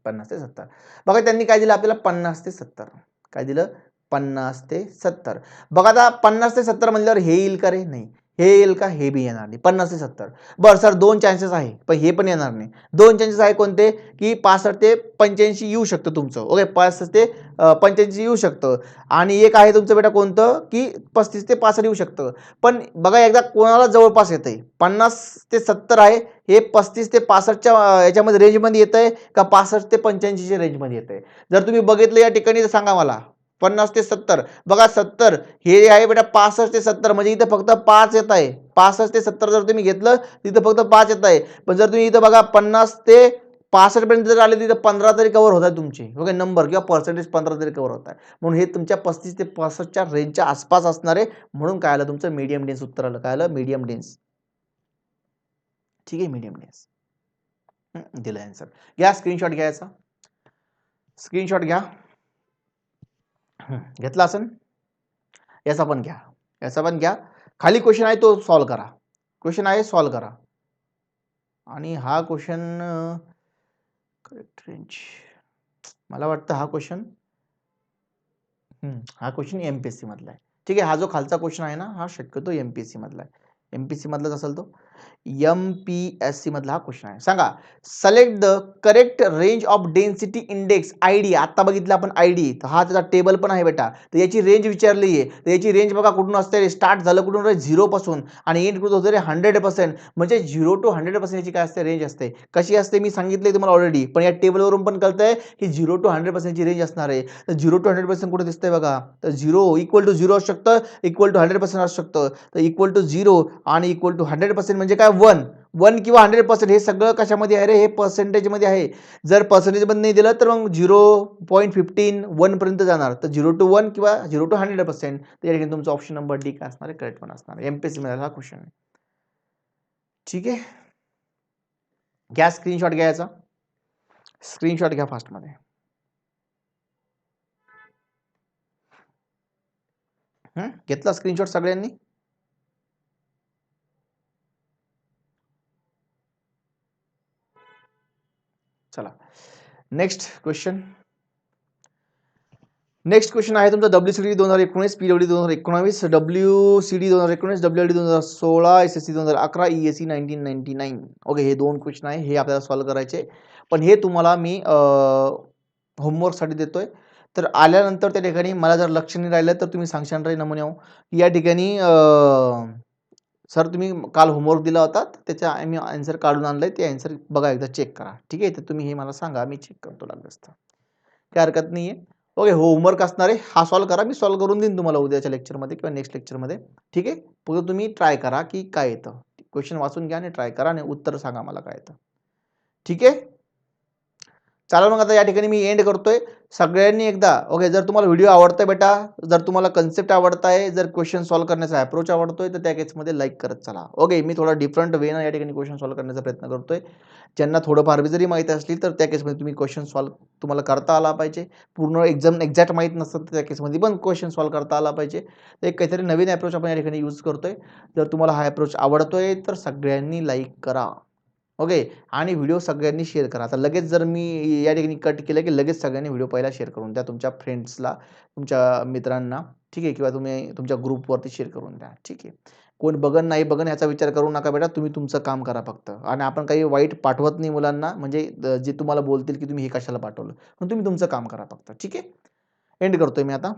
50 ते 70 बघा त्यांनी काय दिलं आपल्याला 50 ते 70 काय दिलं 50 ते 70 बघा आता 50 ते 70 म्हणल्यावर हे येईल का रे नाही हे येईल का हे बी येणार नाही 50 ते 70 बरं सर दोन चान्सेस आहे पण हे पण येणार नाही दोन चान्सेस आहे कोणते की 65 ते 85 येऊ शकतं तुमचं ओके 65 ते 85 येऊ शकतं आणि एक आहे तुमचं बेटा कोणतं की 35 ते 65 येऊ शकतं पण बघा एकदा कोणाला जवळपास येतंय 50 ते 70 आहे हे 35 ते 65च्या याच्यामध्ये रेंजमध्ये येत आहे का 65 ते 85च्या रेंजमध्ये येत आहे जर तुम्ही बघितलं या ठिकाणी तर सांगा मला 50 ते 70 बघा 70 हे आहे बेटा 65 ते 70 म्हणजे इथं फक्त 5 येत आहे 65 ते 70 जर तुम्ही घेतलं तिथं फक्त 5 येत आहे पण जर तुम्ही इथं बघा 50 ते 65 पर्यंत जर आले तिथं 15 तरी कव्हर होत आहे तुमचे ओके नंबर किंवा पर्सेंटेज 15 तरी कव्हर होत आहे म्हणून हे तुमच्या 35 ते 65च्या रेंजच्या आसपास असणार आहे म्हणून काय आलं तुमचं मीडियम डेन्स उत्तर आलं काय आलं मीडियम डेन्स ठीक आहे मीडियम डेन्स दिलं आन्सर घ्या स्क्रीनशॉट घ्यायचा स्क्रीनशॉट घ्या घेतला असेल याचा पण घ्या याचा पण घ्या खाली क्वेश्चन आहे तो सॉल्व करा क्वेश्चन आहे सॉल्व करा आणि हा क्वेश्चन करेक्ट रेंज मला वाटतं हा क्वेश्चन MPSC मधला आहे ठीक आहे हा जो खालचा क्वेश्चन आहे ना हा शक्यतो MPSC मधला आहे MPSC मधलाच असेल तो MPSC मधला हा क्वेश्चन आहे सांगा select the correct range of density index ID आता बघितलं आपण आयडी तर हा त्याचा टेबल पण आहे बेटा तर याची रेंज विचारली आहे तर याची रेंज बघा कुठून असते स्टार्ट झालं कुठून 0 पासून आणि एंड कुठून होतं रे 100% म्हणजे 0 to 100% याची काय असते रेंज असते कशी असते मी सांगितले तुम्हाला ऑलरेडी पण या टेबलवरून पण कळतंय की 0 to 100% ची रेंज असणार आहे तर 0 to 100% कुठे दिसतंय बघा तर 0 इक्वल टू 0 असू शकतं इक्वल टू 100% असू शकतं तर इक्वल टू 0 आणि इक्वल टू 100% म्हणजे काय 1 किंवा 100% हे सगळं कशामध्ये आहे रे हे पर्सेंटेजमध्ये आहे जर पर्सेंटेजमध्ये नाही दिलं तर मग 0.15 1 पर्यंत जाणार तर 0 to 1 किंवा 0 to 100% तर या ठिकाणी तुमचा ऑप्शन नंबर डी काय असणार आहे करेक्ट पण असणार आहे MPSC मध्ये हा क्वेश्चन आहे ठीक आहे घ्या स्क्रीनशॉट घ्यायचा स्क्रीनशॉट घ्या फास्टमध्ये घेतला स्क्रीनशॉट सगळ्यांनी चला नेक्स्ट क्वेश्चन आहे तुमचा WCD 2019 PWD 2019 WCD 2019 WLD 2016 SSC 2011 ESC 1999 okay हे दोन क्वेश्चन आहे हे आपल्याला सॉल्व्ह करायचे पण हे तुम्हाला मी होमवर्कसाठी देतोय तर आल्यानंतर त्या ठिकाणी मला जर लक्ष नाही राहिलं तर तुम्ही सांगशाल रे नमुने या ठिकाणी सर तुम्ही काल होमवर्क दिला होता त्याचा मी आन्सर काढून आणलंय ते आन्सर बघा एकदा चेक करा ठीक आहे तर तुम्ही हे मला सांगा मी चेक करतो लागलं असतं काय हरकत नाही आहे ओके होमवर्क असणार आहे हा सॉल्व्ह करा मी सॉल्व्ह करून देईन तुम्हाला उद्याच्या लेक्चरमध्ये किंवा नेक्स्ट लेक्चरमध्ये ठीक आहे फक्त तुम्ही ट्राय करा की काय येतं क्वेश्चन वाचून घ्या आणि ट्राय करा आणि उत्तर सांगा मला काय येतं ठीक आहे चला मग आता या ठिकाणी मी एंड करतोय. सगळ्यांनी एकदा ओके, जर तुम्हाला व्हिडिओ आवडतोय बेटा, जर तुम्हाला कन्सेप्ट आवडताय, जर क्वेश्चन सॉल्व्ह करण्याचा अप्रोच आवडतोय, तर त्या केसमध्ये लाईक करत चला. ओके, मी थोडा डिफरंट वेनं या ठिकाणी क्वेश्चन सॉल्व्ह करण्याचा प्रयत्न करतोय. ज्यांना थोडंफार जरी माहिती असली तर त्या केसमध्ये तुम्ही क्वेश्चन सॉल्व्ह तुम्हाला करता आला पाहिजे. पूर्ण एकदम एक्झॅक्ट माहीत नसतं तर त्या केसमध्ये पण क्वेश्चन सॉल्व्ह करता आला पाहिजे. एक काहीतरी नवीन अप्रोच आपण या ठिकाणी यूज करतोय. जर तुम्हाला हा अप्रोच आवडतोय तर सगळ्यांनी लाईक करा. ओके, आणि व्हिडिओ सगळ्यांनी शेअर करा. आता लगेच जर मी या ठिकाणी कट केलं की लगेच सगळ्यांनी व्हिडिओ पहिला शेअर करून द्या तुमच्या फ्रेंड्सला, तुमच्या मित्रांना, ठीक आहे, किंवा तुम्ही तुमच्या ग्रुपवरती शेअर करून द्या. ठीक आहे. कोण बघन नाही बघन ह्याचा विचार करू नका बेटा. तुम्ही तुमचं काम करा फक्त. आणि आपण काही वाईट पाठवत नाही मुलांना, म्हणजे जे तुम्हाला बोलतील की तुम्ही हे कशाला पाठवलं. पण तुम्ही तुमचं काम करा फक्त. ठीक आहे. एंड करतोय मी आता.